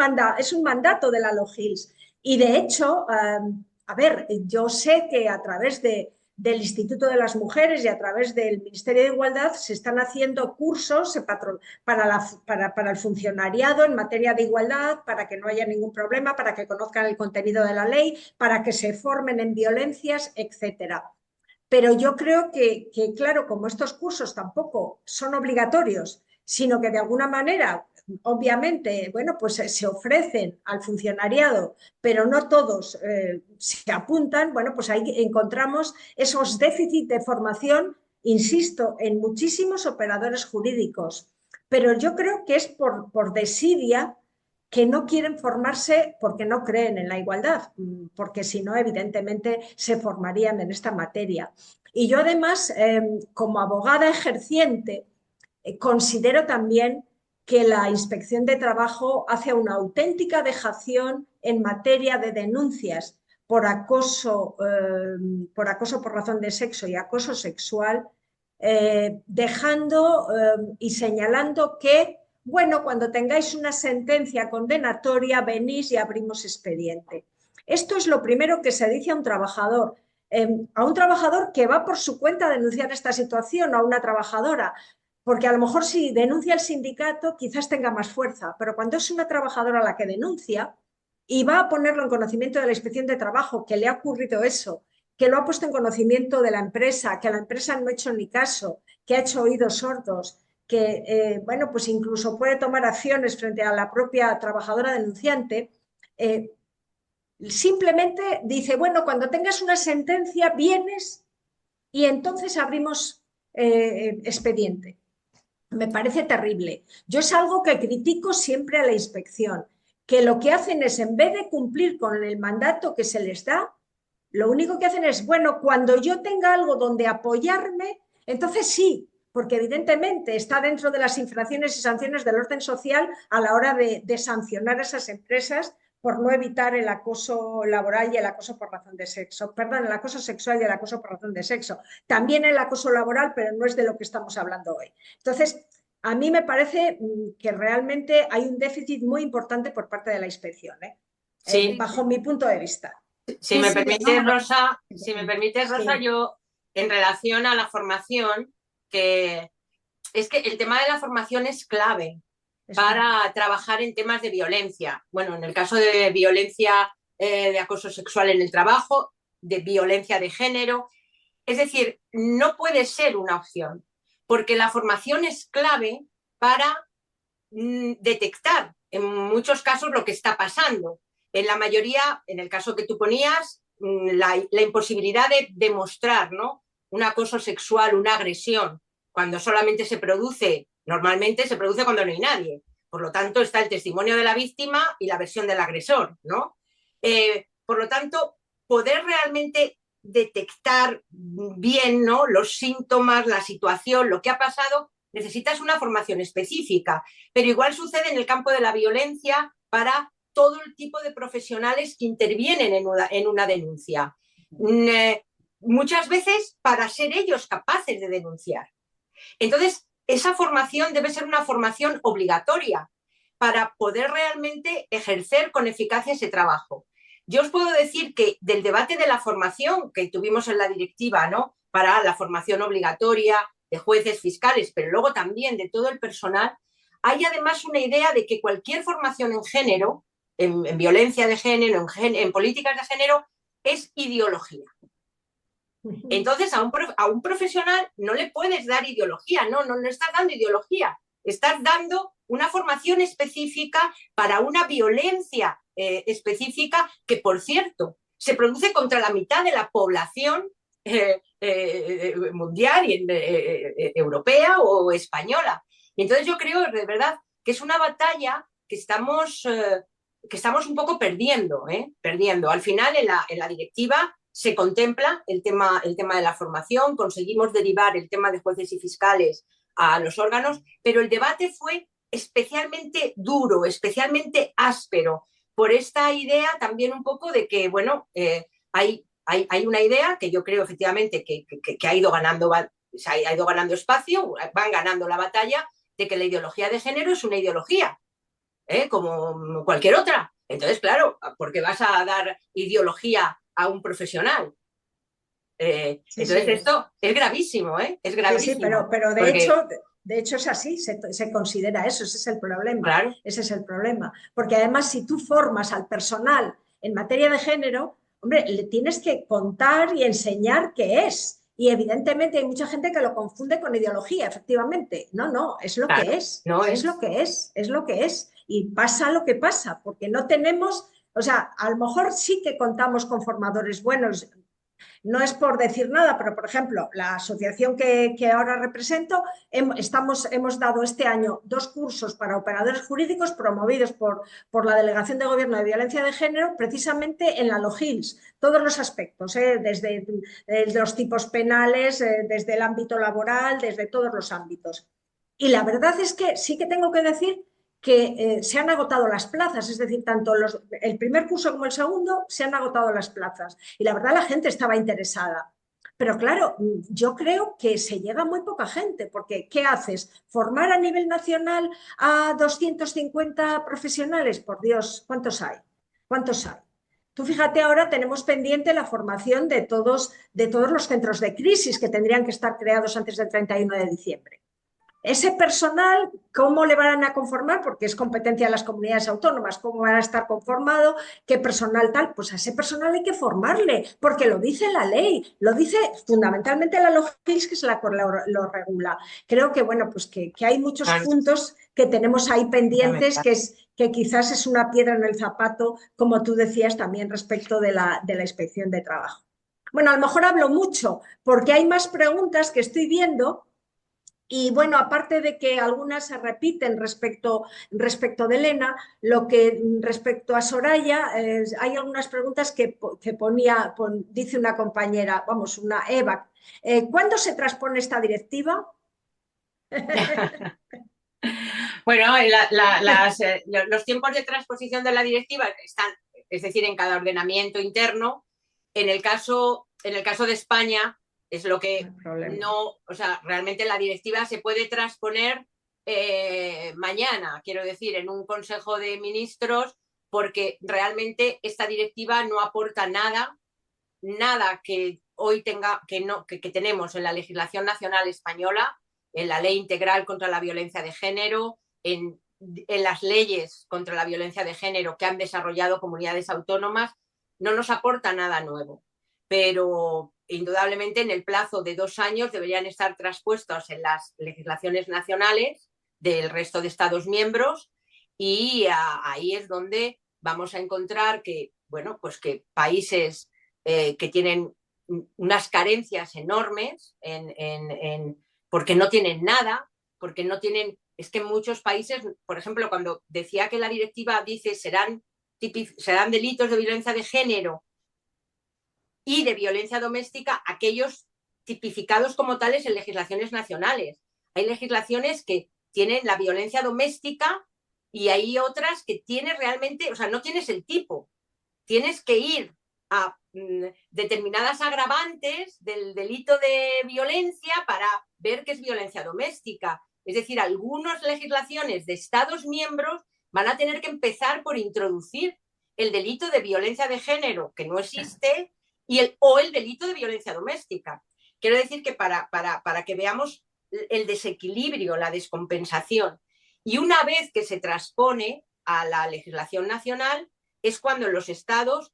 mandato de la LOGILS. Y de hecho, a ver, yo sé que a través del Instituto de las Mujeres y a través del Ministerio de Igualdad se están haciendo cursos para el funcionariado en materia de igualdad, para que no haya ningún problema, para que conozcan el contenido de la ley, para que se formen en violencias, etcétera. Pero yo creo que, claro, como estos cursos tampoco son obligatorios, sino que de alguna manera, obviamente, bueno, pues se ofrecen al funcionariado, pero no todos se apuntan, bueno, pues ahí encontramos esos déficits de formación, insisto, en muchísimos operadores jurídicos. Pero yo creo que es por desidia que no quieren formarse porque no creen en la igualdad, porque si no, evidentemente, se formarían en esta materia. Y yo además, como abogada ejerciente, considero también que la Inspección de Trabajo hace una auténtica dejación en materia de denuncias por acoso por razón de sexo y acoso sexual, dejando y señalando que, bueno, cuando tengáis una sentencia condenatoria, venís y abrimos expediente. Esto es lo primero que se dice a un trabajador que va por su cuenta a denunciar esta situación, a una trabajadora, porque a lo mejor si denuncia el sindicato quizás tenga más fuerza, pero cuando es una trabajadora la que denuncia y va a ponerlo en conocimiento de la Inspección de Trabajo, que le ha ocurrido eso, que lo ha puesto en conocimiento de la empresa, que la empresa no ha hecho ni caso, que ha hecho oídos sordos, que, bueno, pues incluso puede tomar acciones frente a la propia trabajadora denunciante, simplemente dice, bueno, cuando tengas una sentencia vienes y entonces abrimos expediente. Me parece terrible. Yo es algo que critico siempre a la inspección, que lo que hacen es, en vez de cumplir con el mandato que se les da, lo único que hacen es, bueno, cuando yo tenga algo donde apoyarme, entonces sí, porque evidentemente está dentro de las infracciones y sanciones del orden social a la hora de sancionar a esas empresas por no evitar el acoso laboral y el acoso por razón de sexo. Perdón, el acoso sexual y el acoso por razón de sexo. También el acoso laboral, pero no es de lo que estamos hablando hoy. Entonces, a mí me parece que realmente hay un déficit muy importante por parte de la inspección, sí. Bajo mi punto de vista. Si me permites, Rosa, sí. Yo, en relación a la formación, que es que el tema de la formación es clave para trabajar en temas de violencia. Bueno, en el caso de violencia de acoso sexual en el trabajo, de violencia de género. Es decir, no puede ser una opción, porque la formación es clave para detectar en muchos casos lo que está pasando. En la mayoría, en el caso que tú ponías, la imposibilidad de demostrar, ¿no?, un acoso sexual, una agresión, cuando solamente normalmente se produce cuando no hay nadie. Por lo tanto, está el testimonio de la víctima y la versión del agresor, ¿no? Por lo tanto, poder realmente detectar bien, ¿no?, los síntomas, la situación, lo que ha pasado, necesitas una formación específica. Pero igual sucede en el campo de la violencia para todo el tipo de profesionales que intervienen en una denuncia. Muchas veces para ser ellos capaces de denunciar. Entonces, esa formación debe ser una formación obligatoria para poder realmente ejercer con eficacia ese trabajo. Yo os puedo decir que del debate de la formación que tuvimos en la directiva, ¿no?, para la formación obligatoria de jueces, fiscales, pero luego también de todo el personal, hay además una idea de que cualquier formación en género, en violencia de género, en políticas de género, es ideología. Entonces a un profesional no le puedes dar ideología, no estás dando ideología, estás dando una formación específica para una violencia específica que, por cierto, se produce contra la mitad de la población mundial y europea o española. Y entonces yo creo de verdad que es una batalla que estamos un poco perdiendo. Al final en la directiva se contempla el tema de la formación, conseguimos derivar el tema de jueces y fiscales a los órganos, pero el debate fue especialmente duro, especialmente áspero, por esta idea también un poco de que, bueno, hay una idea que yo creo efectivamente que ha ido ganando espacio, van ganando la batalla, de que la ideología de género es una ideología, como cualquier otra. Entonces, claro, ¿por qué vas a dar ideología a un profesional? Entonces, sí. Esto es gravísimo, es gravísimo. Sí, pero de hecho es así, se considera eso, ese es el problema. Claro. Ese es el problema. Porque además, si tú formas al personal en materia de género, hombre, le tienes que contar y enseñar qué es. Y evidentemente hay mucha gente que lo confunde con ideología, efectivamente. No, es lo que es. No es lo que es lo que es. Y pasa lo que pasa, porque no tenemos, o sea, a lo mejor sí que contamos con formadores buenos. No es por decir nada, pero por ejemplo, la asociación que ahora represento, hemos dado este año 2 cursos para operadores jurídicos promovidos por la Delegación de Gobierno de Violencia de Género, precisamente en la LOGILS, todos los aspectos, desde los tipos penales, desde el ámbito laboral, desde todos los ámbitos. Y la verdad es que sí que tengo que decir que se han agotado las plazas, es decir, tanto el primer curso como el segundo se han agotado las plazas y la verdad la gente estaba interesada. Pero claro, yo creo que se llega a muy poca gente, porque ¿qué haces? ¿Formar a nivel nacional a 250 profesionales? Por Dios, ¿cuántos hay? ¿Cuántos hay? Tú fíjate, ahora tenemos pendiente la formación de todos los centros de crisis que tendrían que estar creados antes del 31 de diciembre. Ese personal, ¿cómo le van a conformar? Porque es competencia de las comunidades autónomas. ¿Cómo van a estar conformado? ¿Qué personal tal? Pues a ese personal hay que formarle, porque lo dice la ley, lo dice fundamentalmente la LOGIS, que es la que lo regula. Creo que, bueno, pues que hay muchos puntos que tenemos ahí pendientes, que quizás es una piedra en el zapato, como tú decías también respecto de la inspección de trabajo. Bueno, a lo mejor hablo mucho, porque hay más preguntas que estoy viendo. Y bueno, aparte de que algunas se repiten respecto de Elena, respecto a Soraya, hay algunas preguntas que dice una compañera, vamos, una Eva. ¿Cuándo se transpone esta directiva? Bueno, los tiempos de transposición de la directiva están, es decir, en cada ordenamiento interno. En el caso de España, es lo que o sea, realmente la directiva se puede transponer mañana, quiero decir, en un Consejo de Ministros, porque realmente esta directiva no aporta nada que hoy que tenemos en la legislación nacional española, en la Ley Integral contra la Violencia de Género, en las leyes contra la violencia de género que han desarrollado comunidades autónomas, no nos aporta nada nuevo. Pero indudablemente en el plazo de 2 años deberían estar traspuestos en las legislaciones nacionales del resto de Estados miembros, y ahí es donde vamos a encontrar que, bueno, pues que países que tienen unas carencias enormes porque no tienen nada, porque no tienen... Es que en muchos países, por ejemplo, cuando decía que la directiva dice serán delitos de violencia de género y de violencia doméstica aquellos tipificados como tales en legislaciones nacionales. Hay legislaciones que tienen la violencia doméstica y hay otras que tienes realmente, o sea, no tienes el tipo, tienes que ir a determinadas agravantes del delito de violencia para ver qué es violencia doméstica. Es decir, algunas legislaciones de Estados miembros van a tener que empezar por introducir el delito de violencia de género, que no existe, o el delito de violencia doméstica. Quiero decir que para que veamos el desequilibrio, la descompensación. Y una vez que se transpone a la legislación nacional, es cuando los estados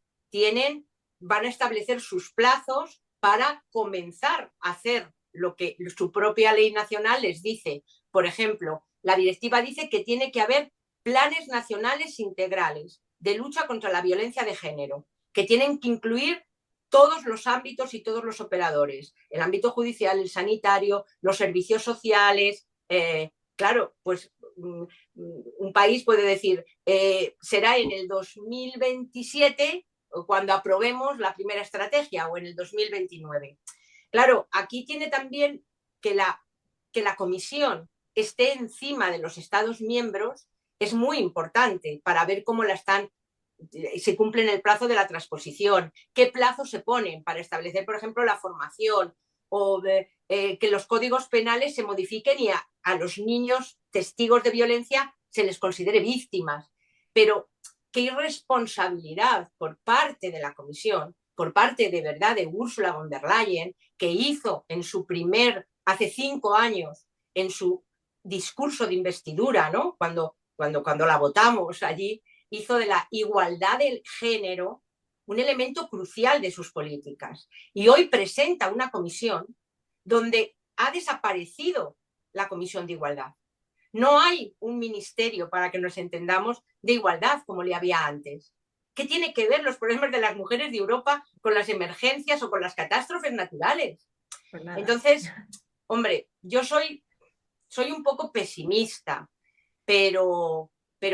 van a establecer sus plazos para comenzar a hacer lo que su propia ley nacional les dice. Por ejemplo, la directiva dice que tiene que haber planes nacionales integrales de lucha contra la violencia de género, que tienen que incluir todos los ámbitos y todos los operadores, el ámbito judicial, el sanitario, los servicios sociales. Claro, pues un país puede decir, será en el 2027 cuando aprobemos la primera estrategia o en el 2029. Claro, aquí tiene también que la Comisión esté encima de los Estados miembros, es muy importante para ver cómo se cumple el plazo de la transposición, qué plazos se ponen para establecer, por ejemplo, la formación o que los códigos penales se modifiquen y a los niños testigos de violencia se les considere víctimas. Pero qué irresponsabilidad por parte de la Comisión, por parte de verdad de Ursula von der Leyen, que hizo hace 5 años, en su discurso de investidura, ¿no? Cuando la votamos allí, hizo de la igualdad del género un elemento crucial de sus políticas. Y hoy presenta una comisión donde ha desaparecido la Comisión de Igualdad. No hay un ministerio, para que nos entendamos, de igualdad como le había antes. ¿Qué tiene que ver los problemas de las mujeres de Europa con las emergencias o con las catástrofes naturales? Pues entonces, hombre, yo soy un poco pesimista, pero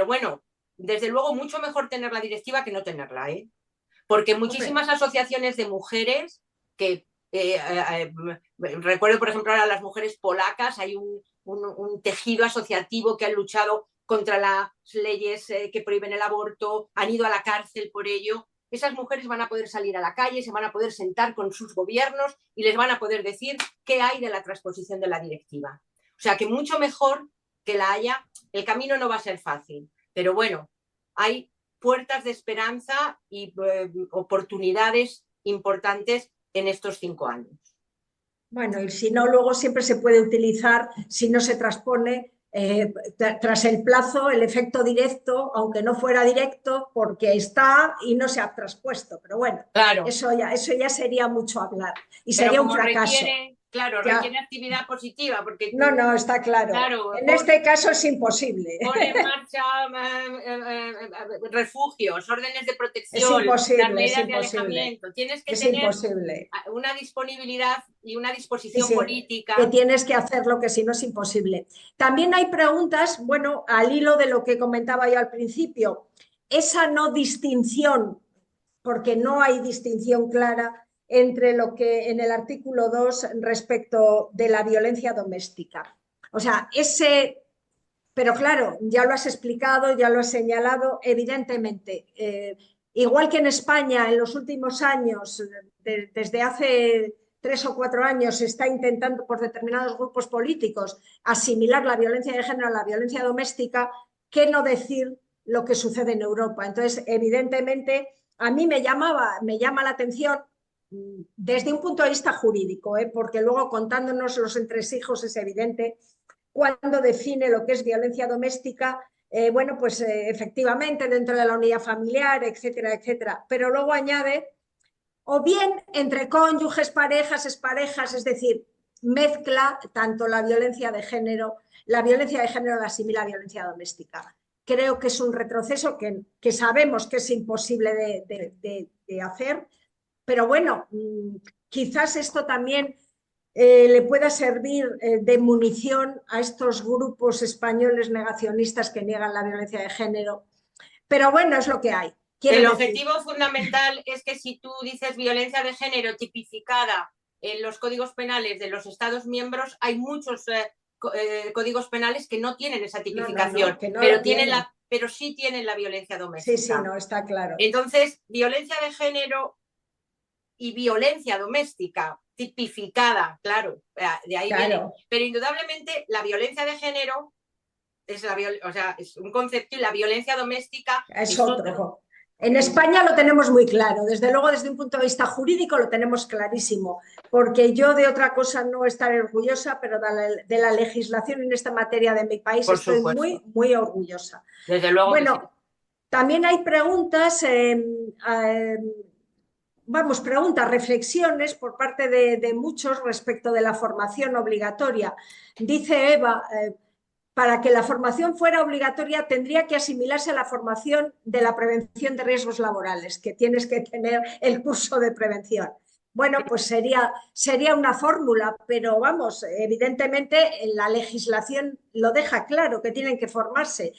bueno, desde luego mucho mejor tener la directiva que no tenerla, ¿eh? Porque muchísimas asociaciones de mujeres que recuerdo, por ejemplo, ahora las mujeres polacas, hay un tejido asociativo que han luchado contra las leyes que prohíben el aborto, han ido a la cárcel por ello. Esas mujeres van a poder salir a la calle, se van a poder sentar con sus gobiernos y les van a poder decir qué hay de la transposición de la directiva. O sea que mucho mejor que la haya. El camino no va a ser fácil, pero bueno, hay puertas de esperanza y oportunidades importantes en estos 5 años. Bueno, y si no, luego siempre se puede utilizar, si no se transpone, tras el plazo, el efecto directo, aunque no fuera directo, porque está y no se ha traspuesto. Pero bueno, claro, eso ya sería mucho hablar y sería un fracaso. Requiere actividad positiva. Porque no, está claro. En este caso es imposible. Pon en marcha refugios, órdenes de protección, las medidas de alejamiento. Tienes que tener una disponibilidad y una disposición política. Que tienes que hacerlo, que si no es imposible. También hay preguntas, bueno, al hilo de lo que comentaba yo al principio, esa no distinción, porque no hay distinción clara entre lo que en el artículo 2 respecto de la violencia doméstica. O sea, pero claro, ya lo has explicado, ya lo has señalado, evidentemente. Igual que en España en los últimos años, desde hace 3 o 4 años, se está intentando por determinados grupos políticos asimilar la violencia de género a la violencia doméstica, ¿qué no decir lo que sucede en Europa? Entonces, evidentemente, a mí me llama la atención desde un punto de vista jurídico, porque luego contándonos los entresijos es evidente cuando define lo que es violencia doméstica, bueno, pues efectivamente dentro de la unidad familiar, etcétera, etcétera. Pero luego añade, o bien entre cónyuges, parejas, exparejas, es decir, mezcla tanto la violencia de género la asimila a violencia doméstica. Creo que es un retroceso que sabemos que es imposible de hacer, pero bueno, quizás esto también le pueda servir de munición a estos grupos españoles negacionistas que niegan la violencia de género. Pero bueno, es lo que hay. El objetivo fundamental es que si tú dices violencia de género tipificada en los códigos penales de los Estados miembros, hay muchos códigos penales que no tienen esa tipificación, pero sí tienen la violencia doméstica. Sí, no, está claro. Entonces, violencia de género y violencia doméstica tipificada, claro, de ahí viene. Pero indudablemente la violencia de género es, es un concepto y la violencia doméstica es otro. En España lo tenemos muy claro, desde luego desde un punto de vista jurídico lo tenemos clarísimo, porque yo de otra cosa no estaré orgullosa, pero de la legislación en esta materia de mi país estoy muy, muy orgullosa. Desde luego. Bueno, también hay preguntas, preguntas, reflexiones por parte de muchos respecto de la formación obligatoria. Dice Eva, para que la formación fuera obligatoria tendría que asimilarse a la formación de la prevención de riesgos laborales, que tienes que tener el curso de prevención. Bueno, pues sería una fórmula, pero vamos, evidentemente la legislación lo deja claro, que tienen que formarse.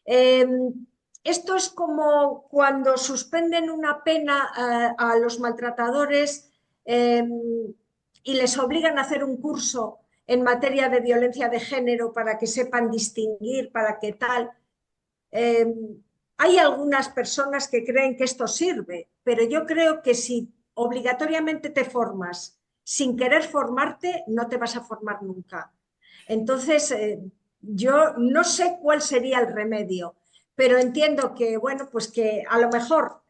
Esto es como cuando suspenden una pena a los maltratadores y les obligan a hacer un curso en materia de violencia de género para que sepan distinguir, para que tal. Hay algunas personas que creen que esto sirve, pero yo creo que si obligatoriamente te formas sin querer formarte, no te vas a formar nunca. Entonces, yo no sé cuál sería el remedio, pero entiendo que, bueno, pues que a lo mejor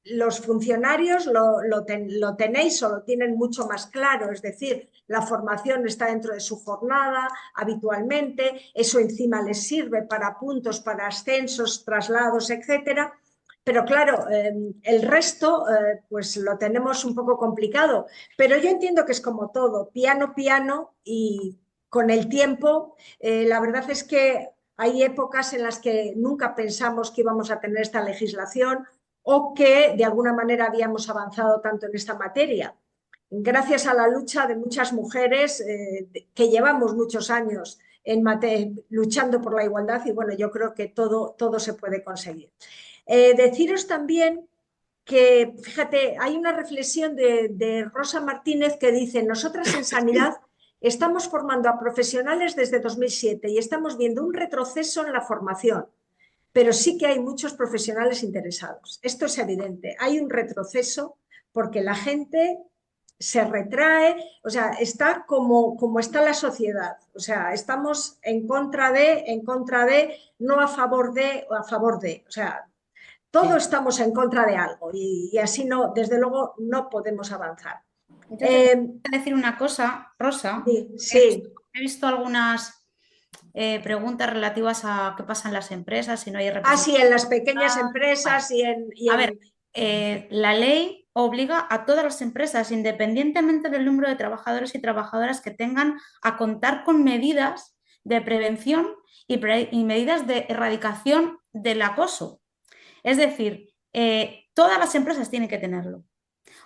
los funcionarios lo tenéis o lo tienen mucho más claro, es decir, la formación está dentro de su jornada habitualmente, eso encima les sirve para puntos, para ascensos, traslados, etcétera. Pero claro, el resto pues lo tenemos un poco complicado, pero yo entiendo que es como todo, piano, piano, y con el tiempo, la verdad es que hay épocas en las que nunca pensamos que íbamos a tener esta legislación o que de alguna manera habíamos avanzado tanto en esta materia. Gracias a la lucha de muchas mujeres que llevamos muchos años luchando por la igualdad, y bueno, yo creo que todo se puede conseguir. Deciros también que, fíjate, hay una reflexión de Rosa Martínez que dice: nosotras en sanidad estamos formando a profesionales desde 2007 y estamos viendo un retroceso en la formación, pero sí que hay muchos profesionales interesados. Esto es evidente, hay un retroceso porque la gente se retrae, o sea, está como está la sociedad, o sea, estamos en contra de, no a favor de, o a favor de, o sea, todos estamos en contra de algo y así no, desde luego no podemos avanzar. Entonces, voy a decir una cosa, Rosa. Sí. He visto algunas preguntas relativas a qué pasa en las empresas, si no hay sí, en las pequeñas empresas y en... A ver, la ley obliga a todas las empresas, independientemente del número de trabajadores y trabajadoras, que tengan a contar con medidas de prevención y medidas de erradicación del acoso. Es decir, todas las empresas tienen que tenerlo.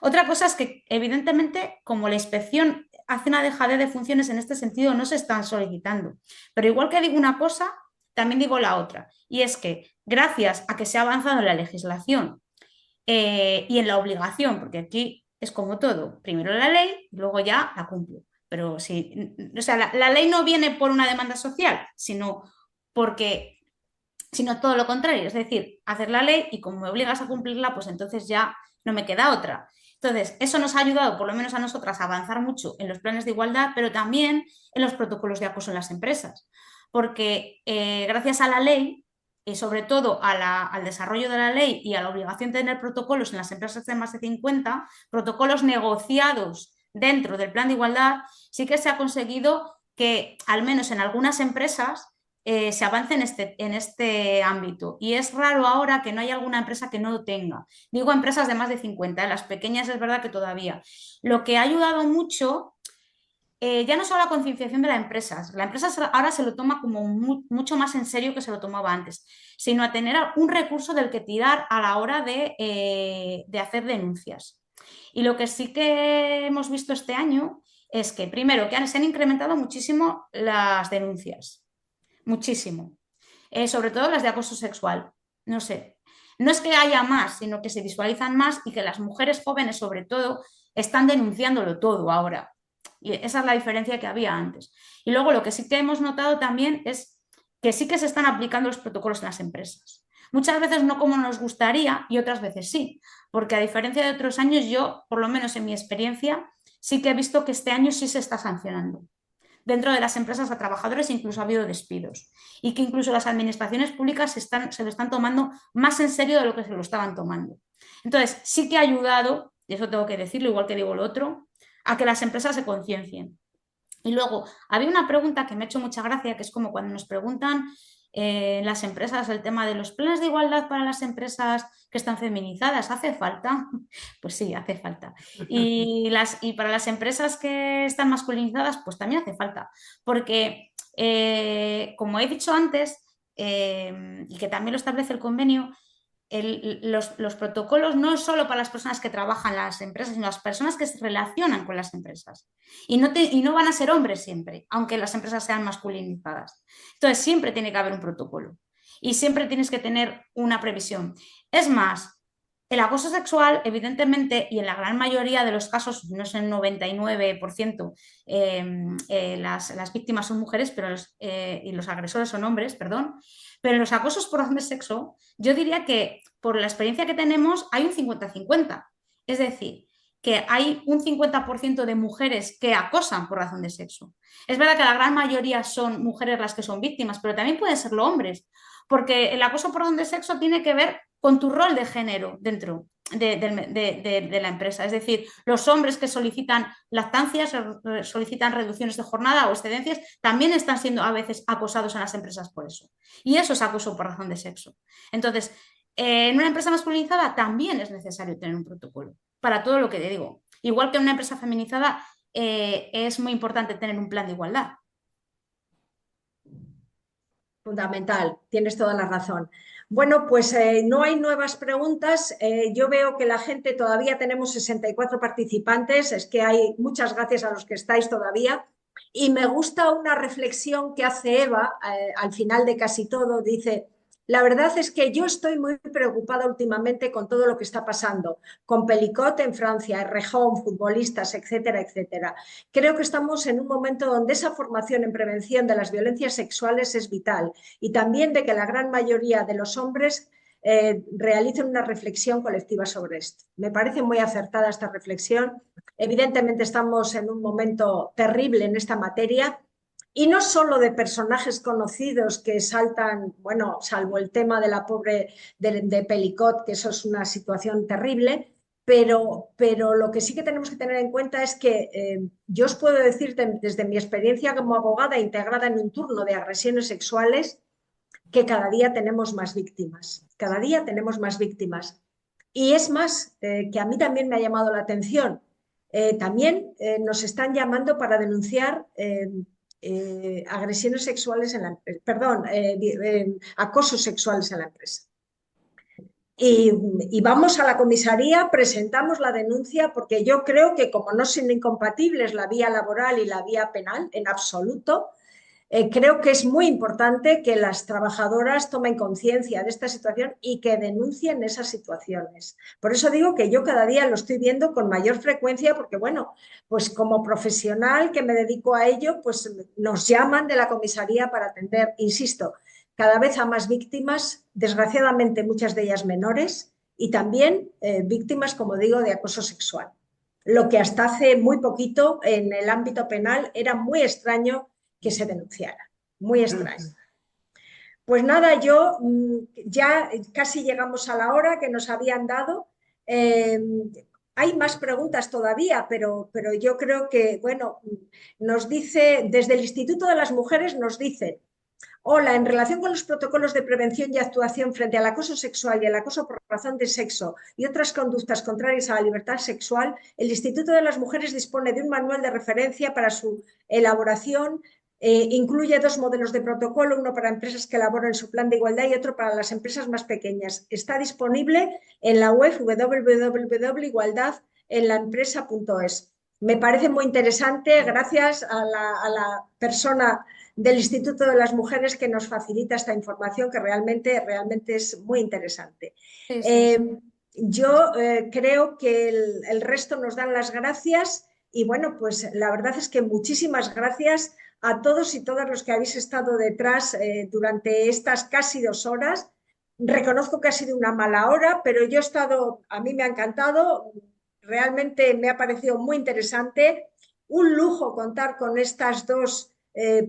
Otra cosa es que, evidentemente, como la inspección hace una dejadez de funciones en este sentido, no se están solicitando. Pero igual que digo una cosa, también digo la otra. Y es que, gracias a que se ha avanzado en la legislación y en la obligación, porque aquí es como todo, primero la ley y luego ya la cumplo. Pero sí, o sea, la ley no viene por una demanda social, sino todo lo contrario, es decir, hacer la ley y como me obligas a cumplirla, pues entonces ya no me queda otra. Entonces, eso nos ha ayudado, por lo menos a nosotras, a avanzar mucho en los planes de igualdad, pero también en los protocolos de acoso en las empresas. Porque gracias a la ley, y sobre todo al desarrollo de la ley y a la obligación de tener protocolos en las empresas de más de 50, protocolos negociados dentro del plan de igualdad, sí que se ha conseguido que, al menos en algunas empresas, se avance en este ámbito. Y es raro ahora que no haya alguna empresa que no lo tenga. Digo empresas de más de 50, las pequeñas es verdad que todavía. Lo que ha ayudado mucho, ya no solo la concienciación de las empresas, la empresa ahora se lo toma como mucho más en serio que se lo tomaba antes, sino a tener un recurso del que tirar a la hora de hacer denuncias. Y lo que sí que hemos visto este año es que, primero, que se han incrementado muchísimo las denuncias. Muchísimo. Sobre todo las de acoso sexual. No sé. no es que haya más, sino que se visualizan más y que las mujeres jóvenes, sobre todo, están denunciándolo todo ahora. Y esa es la diferencia que había antes. Y luego lo que sí que hemos notado también es que sí que se están aplicando los protocolos en las empresas. Muchas veces no como nos gustaría y otras veces sí, porque a diferencia de otros años, yo, por lo menos en mi experiencia, sí que he visto que este año sí se está sancionando. Dentro de las empresas a trabajadores incluso ha habido despidos y que incluso las administraciones públicas se lo están tomando más en serio de lo que se lo estaban tomando. Entonces, sí que ha ayudado, y eso tengo que decirlo, igual que digo lo otro, a que las empresas se conciencien. Y luego, había una pregunta que me ha hecho mucha gracia, que es como cuando nos preguntan en las empresas el tema de los planes de igualdad para las empresas que están feminizadas, ¿hace falta? Pues sí, hace falta. Y para las empresas que están masculinizadas, pues también hace falta. Porque, como he dicho antes, y que también lo establece el convenio, los protocolos no es solo para las personas que trabajan en las empresas, sino las personas que se relacionan con las empresas. Y no van a ser hombres siempre, aunque las empresas sean masculinizadas. Entonces, siempre tiene que haber un protocolo y siempre tienes que tener una previsión. Es más, el acoso sexual, evidentemente, y en la gran mayoría de los casos, no es el 99%, las víctimas son mujeres y los agresores son hombres, perdón, pero en los acosos por razón de sexo, yo diría que por la experiencia que tenemos hay un 50-50. Es decir, que hay un 50% de mujeres que acosan por razón de sexo. Es verdad que la gran mayoría son mujeres las que son víctimas, pero también pueden serlo hombres, porque el acoso por razón de sexo tiene que ver con tu rol de género dentro de la empresa. Es decir, los hombres que solicitan lactancias, solicitan reducciones de jornada o excedencias, también están siendo a veces acosados en las empresas por eso. Y eso es acoso por razón de sexo. Entonces, en una empresa masculinizada también es necesario tener un protocolo para todo lo que te digo. Igual que en una empresa feminizada, es muy importante tener un plan de igualdad. Fundamental, tienes toda la razón. Bueno, pues no hay nuevas preguntas. Yo veo que la gente, todavía tenemos 64 participantes, es que hay muchas gracias a los que estáis todavía. Y me gusta una reflexión que hace Eva al final de casi todo. Dice, la verdad es que yo estoy muy preocupada últimamente con todo lo que está pasando, con Pelicot en Francia, Errejón, futbolistas, etcétera, etcétera. Creo que estamos en un momento donde esa formación en prevención de las violencias sexuales es vital y también de que la gran mayoría de los hombres realicen una reflexión colectiva sobre esto. Me parece muy acertada esta reflexión. Evidentemente estamos en un momento terrible en esta materia y no solo de personajes conocidos que saltan, bueno, salvo el tema de la pobre de Pelicot, que eso es una situación terrible, pero lo que sí que tenemos que tener en cuenta es que yo os puedo decir desde mi experiencia como abogada integrada en un turno de agresiones sexuales que cada día tenemos más víctimas, cada día tenemos más víctimas. Y es más, que a mí también me ha llamado la atención, también nos están llamando para denunciar agresiones sexuales en la empresa, perdón, acosos sexuales en la empresa. Y vamos a la comisaría, presentamos la denuncia, porque yo creo que como no son incompatibles la vía laboral y la vía penal en absoluto, creo que es muy importante que las trabajadoras tomen conciencia de esta situación y que denuncien esas situaciones. Por eso digo que yo cada día lo estoy viendo con mayor frecuencia porque, bueno, pues como profesional que me dedico a ello, pues nos llaman de la comisaría para atender, insisto, cada vez a más víctimas, desgraciadamente muchas de ellas menores, y también víctimas, como digo, de acoso sexual. Lo que hasta hace muy poquito en el ámbito penal era muy extraño que se denunciara. Muy extraño. Pues nada, yo ya casi llegamos a la hora que nos habían dado. Hay más preguntas todavía, pero yo creo que, bueno, nos dice, desde el Instituto de las Mujeres nos dicen, hola, en relación con los protocolos de prevención y actuación frente al acoso sexual y el acoso por razón de sexo y otras conductas contrarias a la libertad sexual, el Instituto de las Mujeres dispone de un manual de referencia para su elaboración. Incluye 2 modelos de protocolo, uno para empresas que elaboran su plan de igualdad y otro para las empresas más pequeñas. Está disponible en la web www.igualdadenlaempresa.es. Me parece muy interesante, gracias a la persona del Instituto de las Mujeres que nos facilita esta información, que realmente es muy interesante. Sí, sí. Yo creo que el resto nos dan las gracias y bueno, pues la verdad es que muchísimas gracias a todos y todas los que habéis estado detrás durante estas casi 2 horas. Reconozco que ha sido una mala hora, pero yo he estado, a mí me ha encantado, realmente me ha parecido muy interesante. Un lujo contar con estas dos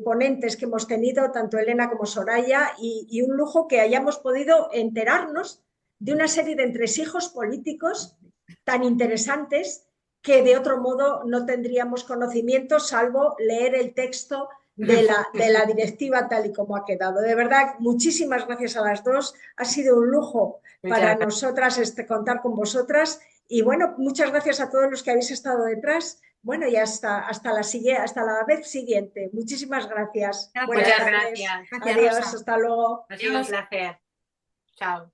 ponentes que hemos tenido, tanto Elena como Soraya, y un lujo que hayamos podido enterarnos de una serie de entresijos políticos tan interesantes que de otro modo no tendríamos conocimiento salvo leer el texto de la directiva tal y como ha quedado. De verdad, muchísimas gracias a las dos. Ha sido un lujo para nosotras contar con vosotras. Y bueno, muchas gracias a todos los que habéis estado detrás. Bueno, y hasta la vez siguiente. Muchísimas gracias. Muchas gracias. Adiós, hasta luego. Ha sido un placer. Chao.